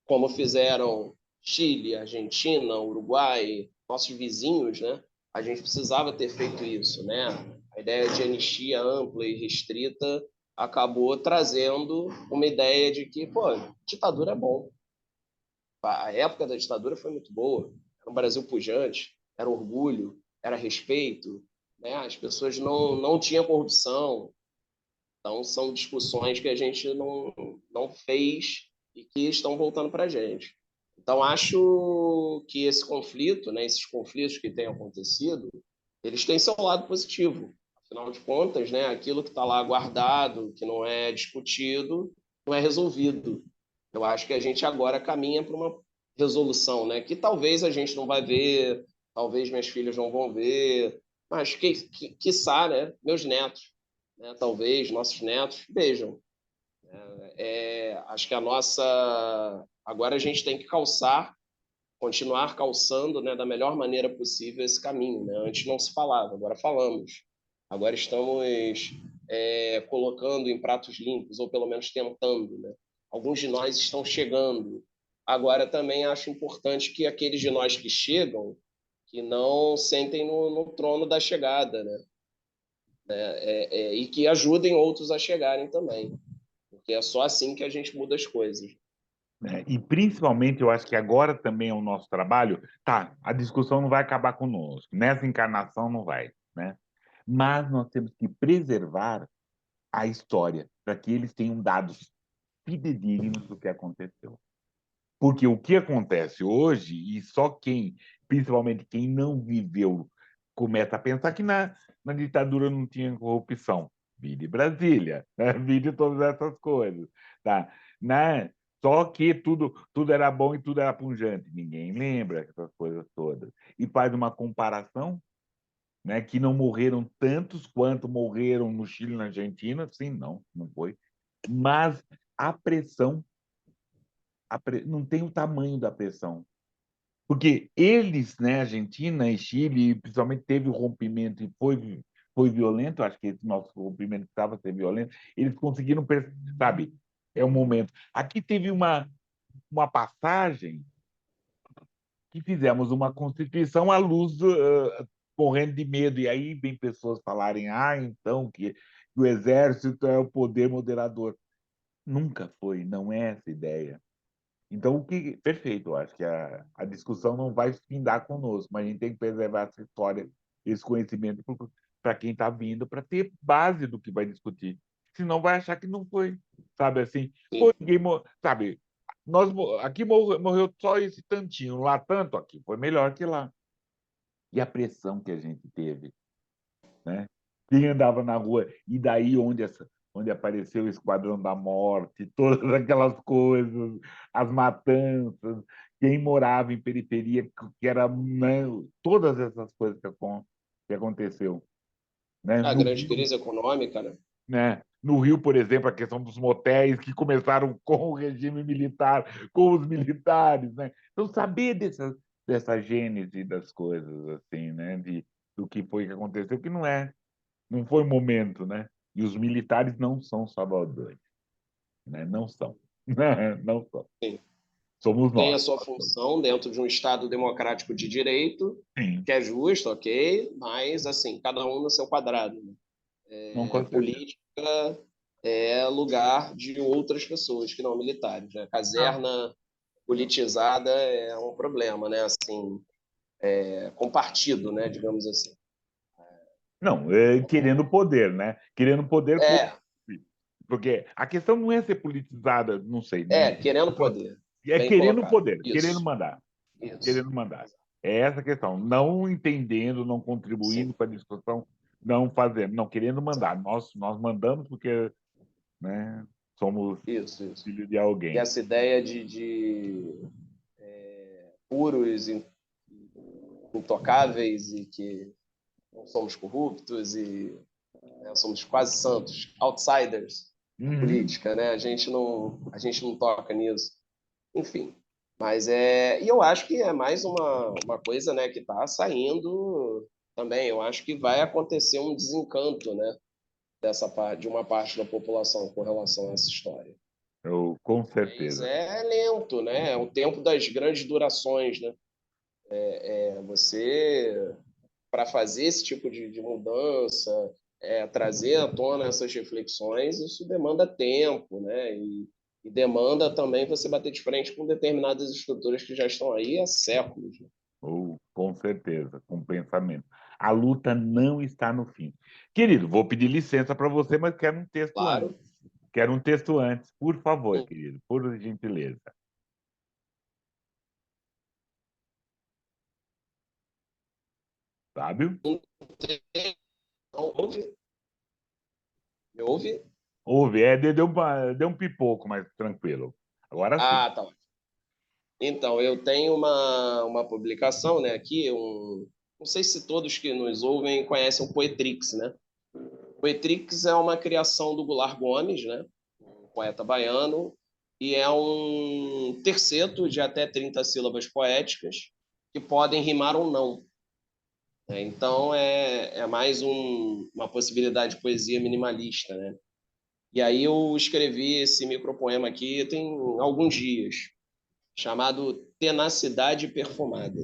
como fizeram Chile, Argentina, Uruguai, nossos vizinhos, né? A gente precisava ter feito isso, né? A ideia de anistia ampla e restrita acabou trazendo uma ideia de que, pô, ditadura é bom. A época da ditadura foi muito boa. Era um Brasil pujante, era orgulho, era respeito, né? As pessoas não tinham corrupção. Então, são discussões que a gente não fez e que estão voltando para a gente. Então, acho que esse conflito, né, esses conflitos que têm acontecido, eles têm seu lado positivo. Afinal de contas, né, aquilo que está lá guardado, que não é discutido, não é resolvido. Eu acho que a gente agora caminha para uma resolução, né, que talvez a gente não vai ver, talvez minhas filhas não vão ver, mas quiçá, né, meus netos, né, talvez nossos netos vejam. Acho que a nossa. Agora a gente tem que calçar, continuar calçando, né, da melhor maneira possível esse caminho. Né? Antes não se falava, agora falamos. Agora estamos colocando em pratos limpos, ou pelo menos tentando. Né? Alguns de nós estão chegando. Agora também acho importante que aqueles de nós que chegam, que não sentem no trono da chegada, né? E que ajudem outros a chegarem também, porque é só assim que a gente muda as coisas. Né? E principalmente, eu acho que agora também é o nosso trabalho. Tá, a discussão não vai acabar conosco, nessa encarnação não vai, né? Mas nós temos que preservar a história para que eles tenham dados fidedignos do que aconteceu. Porque o que acontece hoje, e só quem, principalmente quem não viveu, começa a pensar que na ditadura não tinha corrupção. Vide Brasília, né? Vide todas essas coisas. Tá? Né? Só que tudo era bom e tudo era pungente. Ninguém lembra essas coisas todas. E faz uma comparação, né, que não morreram tantos quanto morreram no Chile e na Argentina. Sim, não foi. Mas a pressão não tem o tamanho da pressão. Porque eles, né, Argentina e Chile, principalmente teve o rompimento e foi violento, acho que esse nosso rompimento estava ser violento, eles conseguiram, sabe, é o momento. Aqui teve uma passagem que fizemos uma constituição à luz, morrendo de medo, e aí vem pessoas falarem, então, que o exército é o poder moderador. Nunca foi, não é essa ideia. Então, perfeito, eu acho que a discussão não vai findar conosco, mas a gente tem que preservar essa história, esse conhecimento para quem está vindo, para ter base do que vai discutir. Senão vai achar que não foi, sabe assim? Pô, Sim. ninguém, sabe? Aqui morreu só esse tantinho, lá tanto, aqui foi melhor que lá. E a pressão que a gente teve, né? Quem andava na rua, e daí onde apareceu o Esquadrão da Morte, todas aquelas coisas, as matanças, quem morava em periferia, que era, né, todas essas coisas que aconteceu. Né? A grande crise econômica, né? No Rio, por exemplo, a questão dos motéis que começaram com o regime militar, com os militares. Né? Então, saber dessa gênese das coisas, assim, né? Do que foi que aconteceu, que não foi momento, né? E os militares não são salvadores, né? Não são, não são. Sim. Somos Tem nós. a sua função dentro de um Estado democrático de direito, Sim, que é justo, ok, mas, assim, cada um no seu quadrado. Né? não com certeza. Política é lugar de outras pessoas que não militares. Né? Não, Caserna politizada é um problema, né? Assim, com partido, né? Digamos assim. não querendo poder, né? Querendo poder. É, Porque a questão não é ser politizada, não sei. Querendo poder. É Bem querendo colocado. poder, querendo Isso, mandar, isso. querendo mandar. É essa a questão. Não entendendo, não Sim, contribuindo para a discussão, não fazendo, não querendo mandar. Nós mandamos porque, né, somos isso, isso. filho de E alguém. essa ideia de puros, intocáveis e que não somos corruptos e né, somos quase santos, outsiders na Uhum. política, né? A gente não toca nisso. Enfim, mas e eu acho que é mais uma coisa, né, que está saindo também. Eu acho que vai acontecer um desencanto, né, dessa parte, de uma parte da população com relação a essa história. Com Mas certeza. é lento, né? É o tempo das grandes durações, né? Você, para fazer esse tipo de mudança, trazer à tona essas reflexões, isso demanda tempo, né? E demanda também você bater de frente com determinadas estruturas que já estão aí há séculos, né? Com certeza, com pensamento. A luta não está no fim. Querido, vou pedir licença para você, mas quero um texto antes. Claro. Quero um texto antes, por favor, querido, por gentileza. Sábio? Então, me ouve? Ouve, deu um pipoco, mas tranquilo. Agora sim. Ah, tá. Então, eu tenho uma publicação, né, aqui, não sei se todos que nos ouvem conhecem o Poetrix, né? O Poetrix é uma criação do Goulart Gomes, né, um poeta baiano, e é um terceto de até 30 sílabas poéticas que podem rimar ou não. Então, é mais uma possibilidade de poesia minimalista, né? E aí eu escrevi esse micropoema aqui tem alguns dias, chamado Tenacidade Perfumada.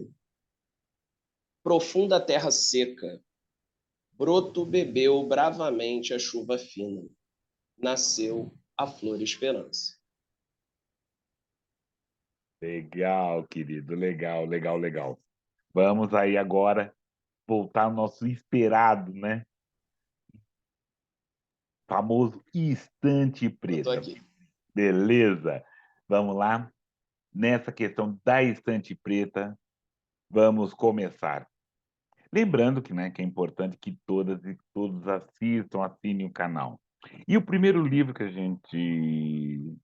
Profunda terra seca, broto bebeu bravamente a chuva fina. Nasceu a flor esperança. Legal, querido, legal, legal, legal. Vamos aí agora voltar ao nosso esperado, né? Famoso Estante Eu tô Preta. aqui. Beleza? Vamos lá? Nessa questão da Estante Preta, vamos começar. Lembrando que, né, que é importante que todas e todos assistam, assinem o canal. E o primeiro livro que a gente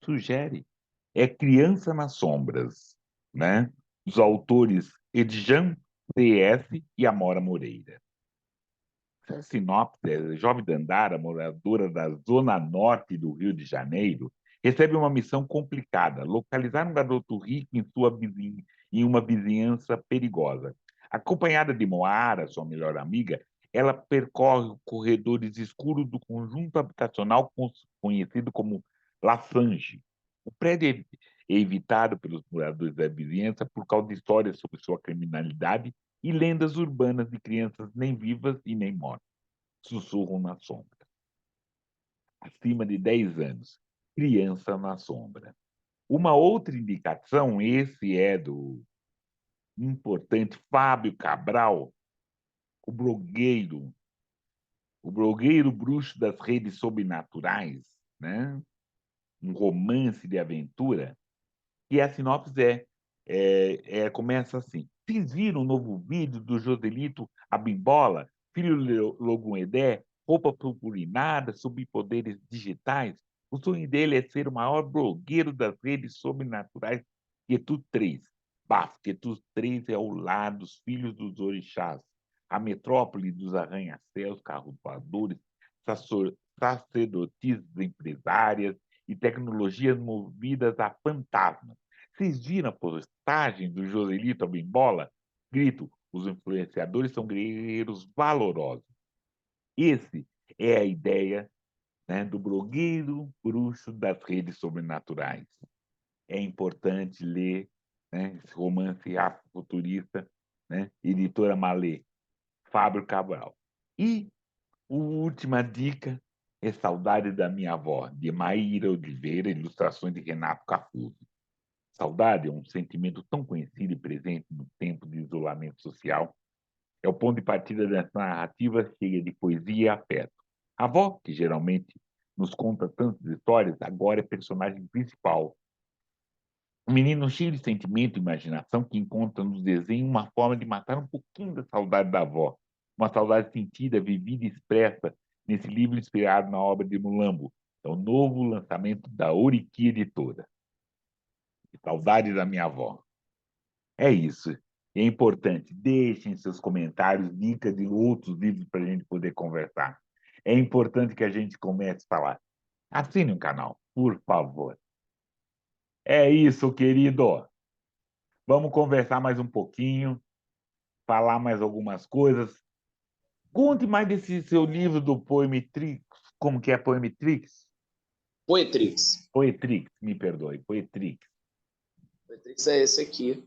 sugere é Criança nas Sombras, né? Dos autores Edjan C.S. e Amora Moreira. Essa sinopse é Jovem Dandara, moradora da zona norte do Rio de Janeiro, recebe uma missão complicada: localizar um garoto rico em uma vizinhança perigosa. Acompanhada de Moara, sua melhor amiga, ela percorre corredores escuros do conjunto habitacional conhecido como La Fange. O prédio é evitado pelos moradores da vizinhança por causa de histórias sobre sua criminalidade e lendas urbanas de crianças nem vivas e nem mortas. Sussurro na sombra. Acima de 10 anos. Criança na sombra. Uma outra indicação, esse é do importante Fábio Cabral, o blogueiro, o blogueiro bruxo das redes sobrenaturais, né? Um romance de aventura. E a sinopse começa assim. Vocês viram o novo vídeo do Joselito Abimbola, filho de Logun Edé, roupa purpurinada, superpoderes digitais? O sonho dele é ser o maior blogueiro das redes sobrenaturais. Quetu 3. Baf, Quetu 3 é o lar dos filhos dos orixás, a metrópole dos arranha-céus, carros voadores, sacerdotisas empresárias e tecnologias movidas a fantasmas. Vocês viram a postagem do Joselito Bimbola? Grito: os influenciadores são guerreiros valorosos. Esse é a ideia, né, do blogueiro bruxo das redes sobrenaturais. É importante ler, né, esse romance afrofuturista, né, editora Malê, Fábio Cabral. E a última dica é Saudade da Minha Avó, de Maíra Oliveira, ilustrações de Renato Cafuso. Saudade é um sentimento tão conhecido e presente no tempo de isolamento social. É o ponto de partida dessa narrativa cheia de poesia e afeto. A avó, que geralmente nos conta tantas histórias, agora é personagem principal. Um menino cheio de sentimento e imaginação que encontra nos desenhos uma forma de matar um pouquinho da saudade da avó. Uma saudade sentida, vivida e expressa nesse livro inspirado na obra de Mulambo. É o novo lançamento da Oriqui Editora. Saudade da minha avó. É isso. É importante. Deixem seus comentários, dicas de outros livros para a gente poder conversar. É importante que a gente comece a falar. Assine o canal, por favor. É isso, querido. Vamos conversar mais um pouquinho, falar mais algumas coisas. Conte mais desse seu livro do Poemetrix. Como que é Poemetrix? Poetrix. Poetrix, me perdoe, Poetrix. Poetrix é esse aqui,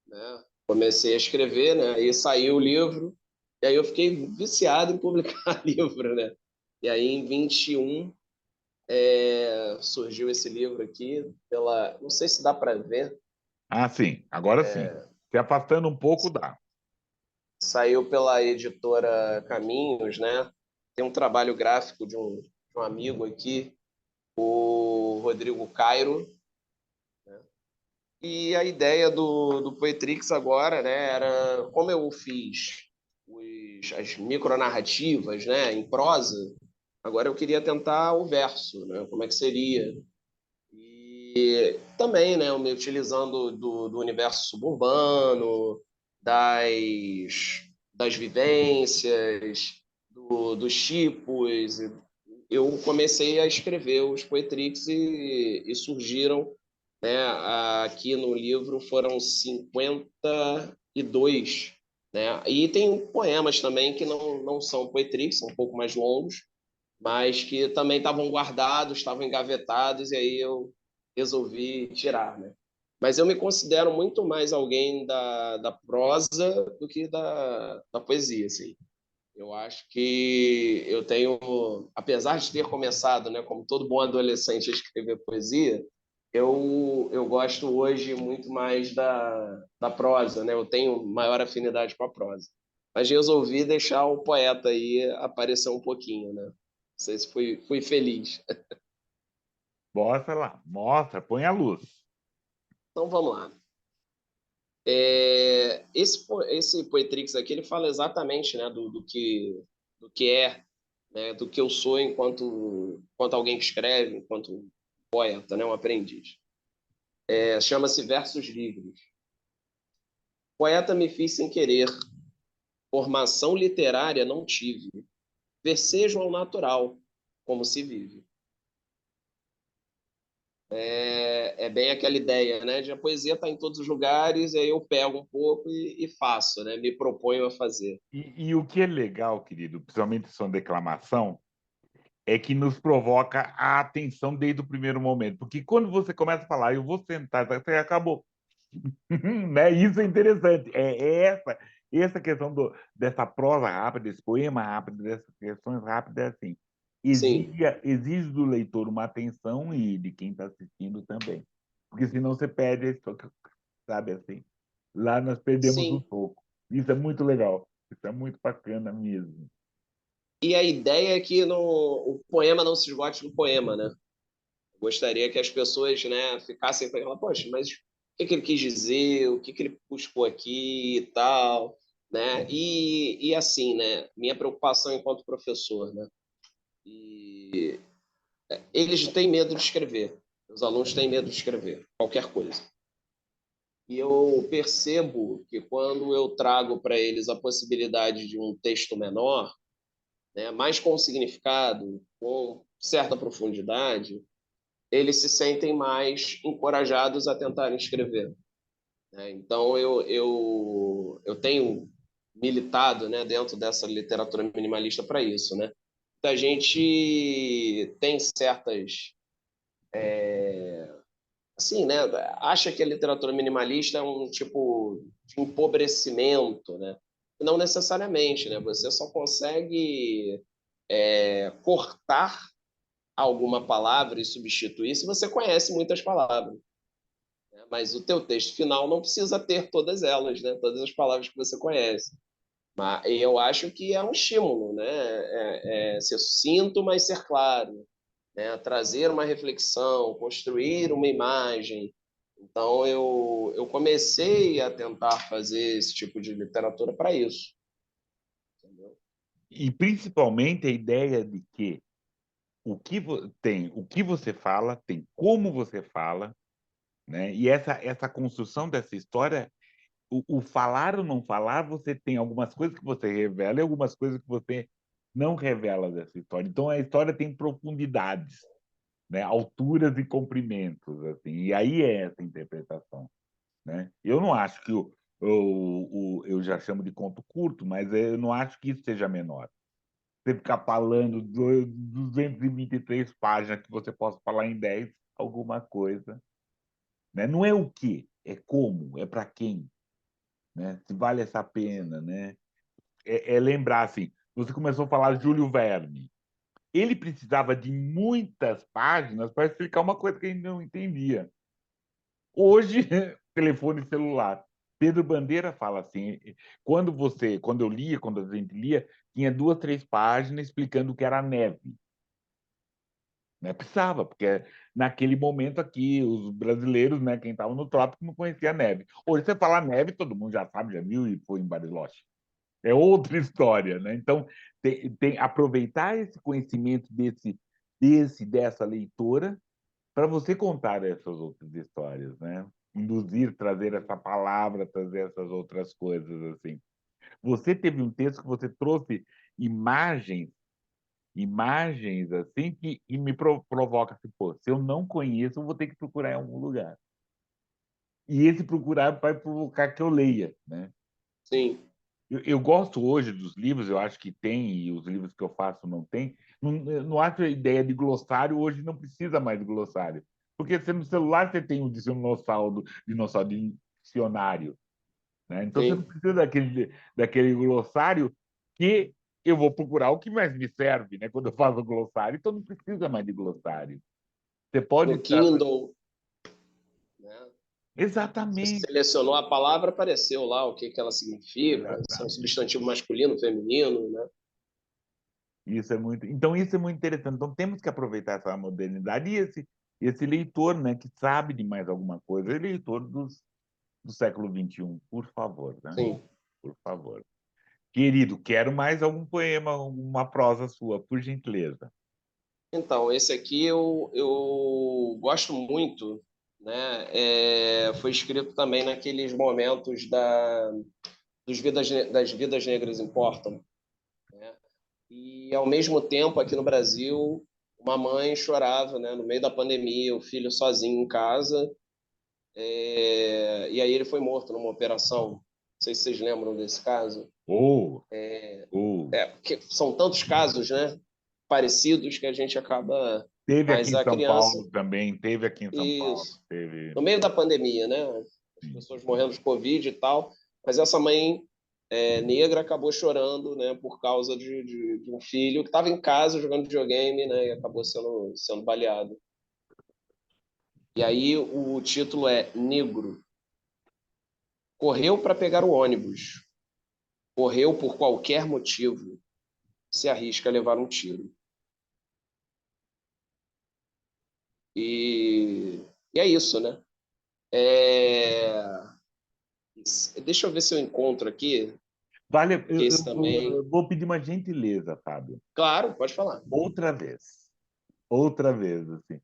né? Comecei a escrever, né? Aí saiu o livro, e aí eu fiquei viciado em publicar livro, né? E aí em 21 surgiu esse livro aqui pela, não sei se dá para ver, Ah, sim, agora sim. Se afastando um pouco, dá. saiu pela editora Caminhos, né? Tem um trabalho gráfico de um amigo aqui, o Rodrigo Cairo. E a ideia do Poetrix agora, né, era como eu fiz as micronarrativas, né, em prosa, agora eu queria tentar o verso, né, como é que seria. E também, né, eu me utilizando do universo suburbano, das vivências, dos tipos. Eu comecei a escrever os Poetrix e surgiram, né, aqui no livro foram 52, né? E tem poemas também que não são Poetrix, são um pouco mais longos, mas que também estavam guardados, estavam engavetados, e aí eu resolvi tirar, né? Mas eu me considero muito mais alguém da prosa do que da poesia, assim. Eu acho que eu tenho, apesar de ter começado, né, como todo bom adolescente, a escrever poesia, eu gosto hoje muito mais da prosa, né? Eu tenho maior afinidade com a prosa. Mas resolvi deixar o poeta aí aparecer um pouquinho, né? Não sei se fui feliz. Mostra lá, mostra, põe a luz. Então vamos lá. Esse Poetrix aqui ele fala exatamente, né, do que é, né, do que eu sou enquanto alguém que escreve, enquanto poeta, né, um aprendiz. Chama-se Versos Livres. Poeta me fiz sem querer, formação literária não tive, versejo ao natural, como se vive. É bem aquela ideia, né? De a poesia está em todos os lugares, e aí eu pego um pouco e faço, né? Me proponho a fazer. E o que é legal, querido, principalmente sua declamação, é que nos provoca a atenção desde o primeiro momento. Porque quando você começa a falar, eu vou sentar, você acabou. Né? Isso é interessante. Essa questão dessa prosa rápida, desse poema rápido, dessas questões rápidas, é assim. Sim, Exige do leitor uma atenção e de quem está assistindo também. Porque senão você perde a história, sabe assim? Lá nós perdemos um sim. pouco. Isso é muito legal. Isso é muito bacana mesmo. E a ideia é que o poema não se esgote no poema, né? Gostaria que as pessoas, né, ficassem com aquela, poxa, mas o que ele quis dizer, o que ele buscou aqui e tal, né? E assim, né, minha preocupação enquanto professor, né? E eles têm medo de escrever, os alunos têm medo de escrever qualquer coisa. E eu percebo que quando eu trago para eles a possibilidade de um texto menor, né, mais com significado, com certa profundidade, eles se sentem mais encorajados a tentarem escrever, né? Então, eu tenho militado, né, dentro dessa literatura minimalista para isso, né? A gente tem certas, assim, né, acha que a literatura minimalista é um tipo de empobrecimento, né? Não necessariamente, né? Você só consegue cortar alguma palavra e substituir se você conhece muitas palavras. Mas o teu texto final não precisa ter todas elas, né? Todas as palavras que você conhece. Mas eu acho que é um estímulo, né? Ser sucinto, mas ser claro, né? Trazer uma reflexão, construir uma imagem. Então, eu comecei a tentar fazer esse tipo de literatura para isso. Entendeu? E principalmente a ideia de que tem o que você fala, tem como você fala, né? E essa construção dessa história, o falar ou não falar, você tem algumas coisas que você revela e algumas coisas que você não revela dessa história. Então a história tem profundidades, né? Alturas e comprimentos, assim. E aí é essa interpretação, né? Eu não acho que eu já chamo de conto curto, mas eu não acho que isso seja menor. Você ficar falando 223 páginas que você possa falar em 10 alguma coisa, né? Não é o que, é como, é para quem, né? Se vale essa pena, né? É lembrar assim, você começou a falar Júlio Verne. Ele precisava de muitas páginas para explicar uma coisa que a gente não entendia. Hoje, telefone celular. Pedro Bandeira fala assim, quando eu lia, quando a gente lia, tinha 2, 3 páginas explicando o que era neve. Né? Precisava, porque naquele momento aqui, os brasileiros, né, quem estava no trópico, não conhecia a neve. Hoje você fala neve, todo mundo já sabe, já viu e foi em Bariloche. É outra história, né? Então, aproveitar esse conhecimento dessa leitora para você contar essas outras histórias, né? Induzir, trazer essa palavra, trazer essas outras coisas, assim. Você teve um texto que você trouxe imagens assim que me provoca assim, pô, se eu não conheço, eu vou ter que procurar em algum lugar. E esse procurar vai provocar que eu leia, né? Sim, Eu gosto hoje dos livros, eu acho que tem, e os livros que eu faço não tem. Não, eu não acho a ideia de glossário, hoje não precisa mais de glossário. Porque você, no celular você tem um dinossauro de dicionário. Né? Então você não sim. precisa daquele glossário que eu vou procurar o que mais me serve, né? Quando eu faço glossário, então não precisa mais de glossário. Você pode No trazer. Kindle, né? Você Exatamente. selecionou a palavra, apareceu lá o que, que ela significa, se é um Exatamente. substantivo masculino, feminino, né? Então isso é muito interessante. Então temos que aproveitar essa modernidade e esse leitor, né, que sabe de mais alguma coisa, é leitor do século XXI, por favor, né? Sim. Por favor. Querido, quero mais algum poema, alguma prosa sua, por gentileza. Então, esse aqui eu gosto muito, né? Foi escrito também naqueles momentos das vidas negras importam, né? E, ao mesmo tempo, aqui no Brasil, uma mãe chorava, né? No meio da pandemia, o filho sozinho em casa, e aí ele foi morto numa operação. Não sei se vocês lembram desse caso. Ou, ou. Porque são tantos casos, né? Parecidos que a gente acaba. Teve aqui Mas em a São criança, Paulo também, teve aqui em São Paulo, isso, teve. no meio da pandemia, né? As Sim. pessoas morrendo de Covid e tal. Mas essa mãe negra acabou chorando, né? Por causa de um filho que estava em casa jogando videogame, né? E acabou sendo baleado. E aí o título é Negro. Correu para pegar o ônibus. Correu por qualquer motivo. Se arrisca a levar um tiro. E, e é isso, né? É... Deixa eu ver se eu encontro aqui, Vale, que esse também. eu vou pedir uma gentileza, Fábio. Claro, pode falar. Outra vez. Outra vez, assim.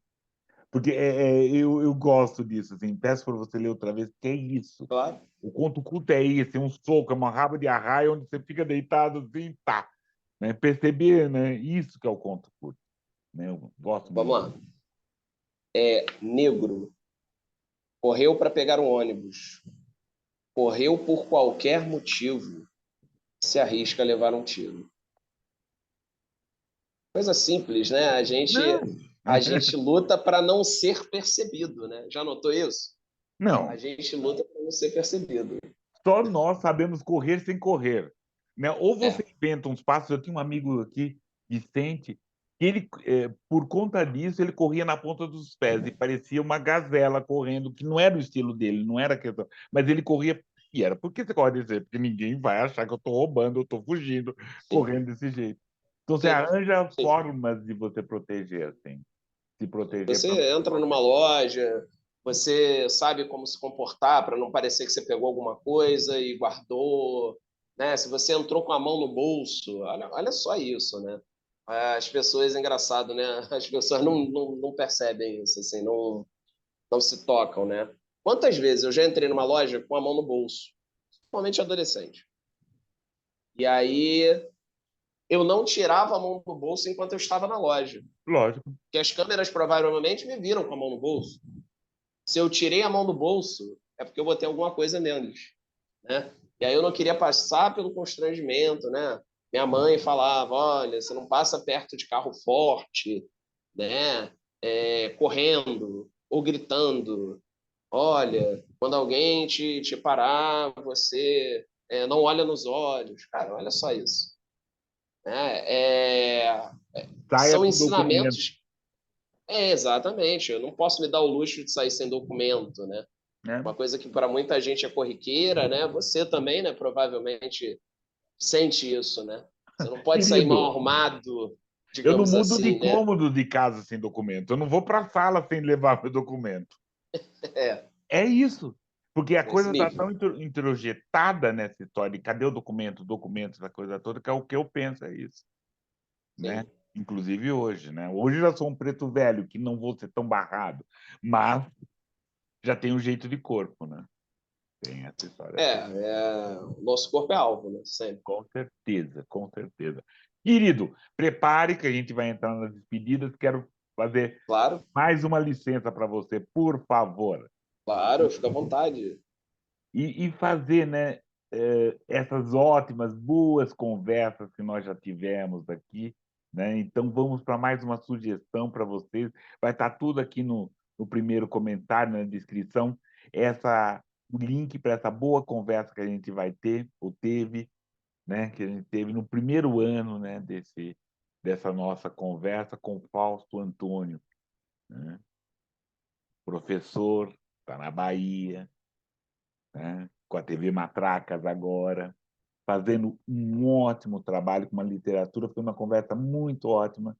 Porque eu gosto disso, assim. Peço para você ler outra vez, que é isso. Claro. O conto culto é isso, é um soco, é uma raba de arraia onde você fica deitado assim, tá. Né? Perceber, né? Isso que é o conto curto. Né? Eu gosto Vamos muito. lá. Negro. Correu para pegar um ônibus. Correu por qualquer motivo. Se arrisca a levar um tiro. Coisa simples, né? Não, A gente luta para não ser percebido, né? Já notou isso? A não. gente luta para não ser percebido. Só nós sabemos correr sem correr. Né? Ou você É, inventa uns passos. Eu tinha um amigo aqui, Vicente, que ele, por conta disso, ele corria na ponta dos pés e parecia uma gazela correndo, que não era o estilo dele, não era questão. Mas ele corria. E era porque você pode dizer, porque ninguém vai achar que eu estou roubando, eu estou fugindo, Sim, correndo desse jeito. Então você sim, arranja sim. formas de você proteger, assim, se proteger para não Você ser entra numa roubado. loja, você sabe como se comportar para não parecer que você pegou alguma coisa e guardou, né? Se você entrou com a mão no bolso, olha só isso, né? As pessoas, é engraçado, né? As pessoas não percebem isso, assim, não se tocam, né? Quantas vezes eu já entrei numa loja com a mão no bolso, principalmente adolescente, e aí eu não tirava a mão do bolso enquanto eu estava na loja, Lógico. porque as câmeras provavelmente me viram com a mão no bolso. Se eu tirei a mão do bolso, é porque eu botei alguma coisa neles, né? E aí eu não queria passar pelo constrangimento, né? Minha mãe falava, olha, você não passa perto de carro forte, né? Correndo ou gritando. Olha, quando alguém te parar, você não olha nos olhos. Cara, olha só isso. Né? Saia São com documento, ensinamentos. Exatamente. Eu não posso me dar o luxo de sair sem documento, né? né? Uma coisa que para muita gente é corriqueira, né? Você também, né? Provavelmente sente isso, né? Você não pode sair mal Querido, arrumado, eu não digamos mudo de assim, né? cômodo de casa sem documento. Eu não vou para a sala sem levar meu documento. É, É isso. Porque a nesse coisa está nível. tão introjetada nessa história de cadê o documento, documento, essa coisa toda, que é o que eu penso, é isso, né? Sim. Inclusive hoje, né? Hoje eu já sou um preto velho, que não vou ser tão barrado, mas já tem um jeito de corpo, né? Tem essa história toda. O nosso corpo é alvo, né? Sempre. Com certeza, com certeza. Querido, prepare que a gente vai entrar nas despedidas. Quero fazer Claro, mais uma licença para você, por favor. claro, fica à vontade. E fazer, né, essas ótimas, boas conversas que nós já tivemos aqui, né? Então vamos para mais uma sugestão para vocês. Vai estar tudo aqui no primeiro comentário, na descrição, o link para essa boa conversa que a gente vai ter, ou teve, né? Que a gente teve no primeiro ano, né? Dessa nossa conversa com o Fausto Antônio, né? Professor, está na Bahia, né? Com a TV Matracas agora, fazendo um ótimo trabalho com uma literatura. Foi uma conversa muito ótima,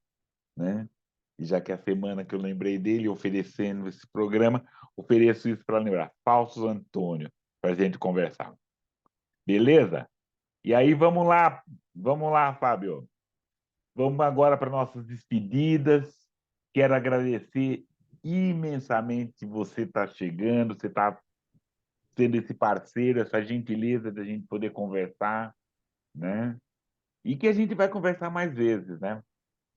né? E já que é a semana que eu lembrei dele, oferecendo esse programa, ofereço isso para lembrar. Fausto Antônio, para a gente conversar. Beleza? E aí, vamos lá, Fábio. Vamos agora para nossas despedidas. Quero agradecer imensamente você estar chegando, você está sendo esse parceiro, essa gentileza da gente poder conversar, né? E que a gente vai conversar mais vezes, né?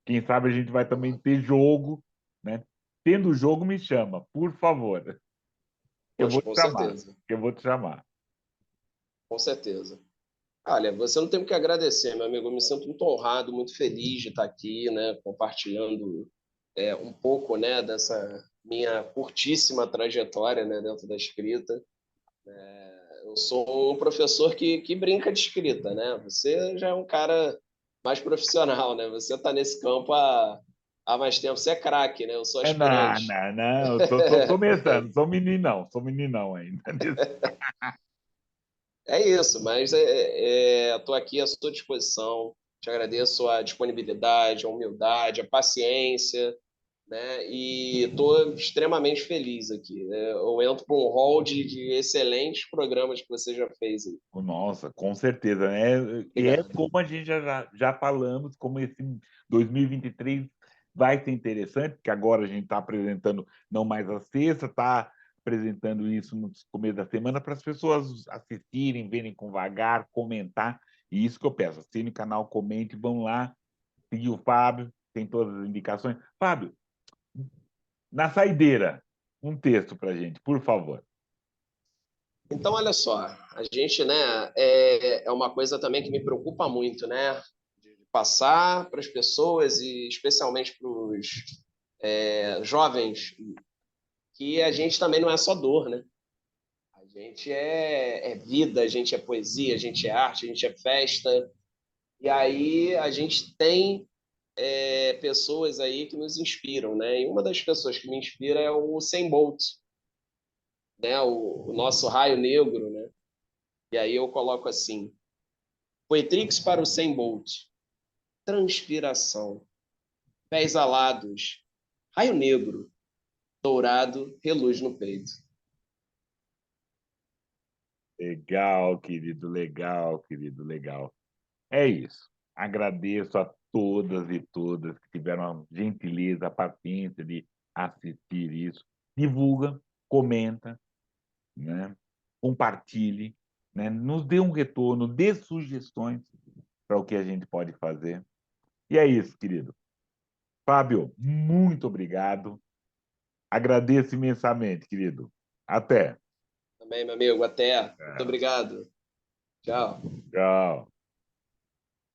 Quem sabe a gente vai também ter jogo, né? Tendo jogo, me chama, por favor. Eu Poxa, vou te com chamar, certeza. eu vou te chamar. Com certeza. Olha, você não tem o que agradecer, meu amigo. Eu me sinto muito honrado, muito feliz de estar aqui, né? Compartilhando um pouco, né? Dessa minha curtíssima trajetória, né? Dentro da escrita. Eu sou um professor que brinca de escrita, né? Você já é um cara mais profissional, né? Você está nesse campo há mais tempo. Você é craque, né? Eu sou Não, aspirante. não, não, tô começando, sou meninão ainda. É isso, mas estou aqui à sua disposição. Te agradeço a disponibilidade, a humildade, a paciência, né? E estou extremamente feliz aqui, né? Eu entro para um hall de excelentes programas que você já fez aí. Nossa, com certeza, né? E é Obrigado. como a gente já falamos, como esse 2023 vai ser interessante, porque agora a gente está apresentando não mais a sexta, está apresentando isso no começo da semana para as pessoas assistirem, verem com vagar, comentar. E isso que eu peço, assine o canal, comente, vão lá, seguir o Fábio, tem todas as indicações. Fábio, na saideira, um texto para a gente, por favor. Então, olha só, a gente, né, é uma coisa também que me preocupa muito, né, de passar para as pessoas e especialmente para os jovens que a gente também não é só dor, né? A gente é vida, a gente é poesia, a gente é arte, a gente é festa. E aí a gente tem pessoas aí que nos inspiram, né? E uma das pessoas que me inspira é o Usain Bolt, né? O nosso raio negro, né? E aí eu coloco assim: Poetrix para o 100 Bolt, transpiração, pés alados, raio negro, dourado, reluz no peito. Legal, querido, legal, querido, legal. É isso. Agradeço a todas e todas que tiveram a gentileza, a paciência de assistir isso. Divulga, comenta, né? Compartilhe, né? Nos dê um retorno, dê sugestões para o que a gente pode fazer. E é isso, querido. Fábio, muito obrigado. Agradeço imensamente, querido. Até. Também, meu amigo, até. Muito obrigado. Tchau. Tchau.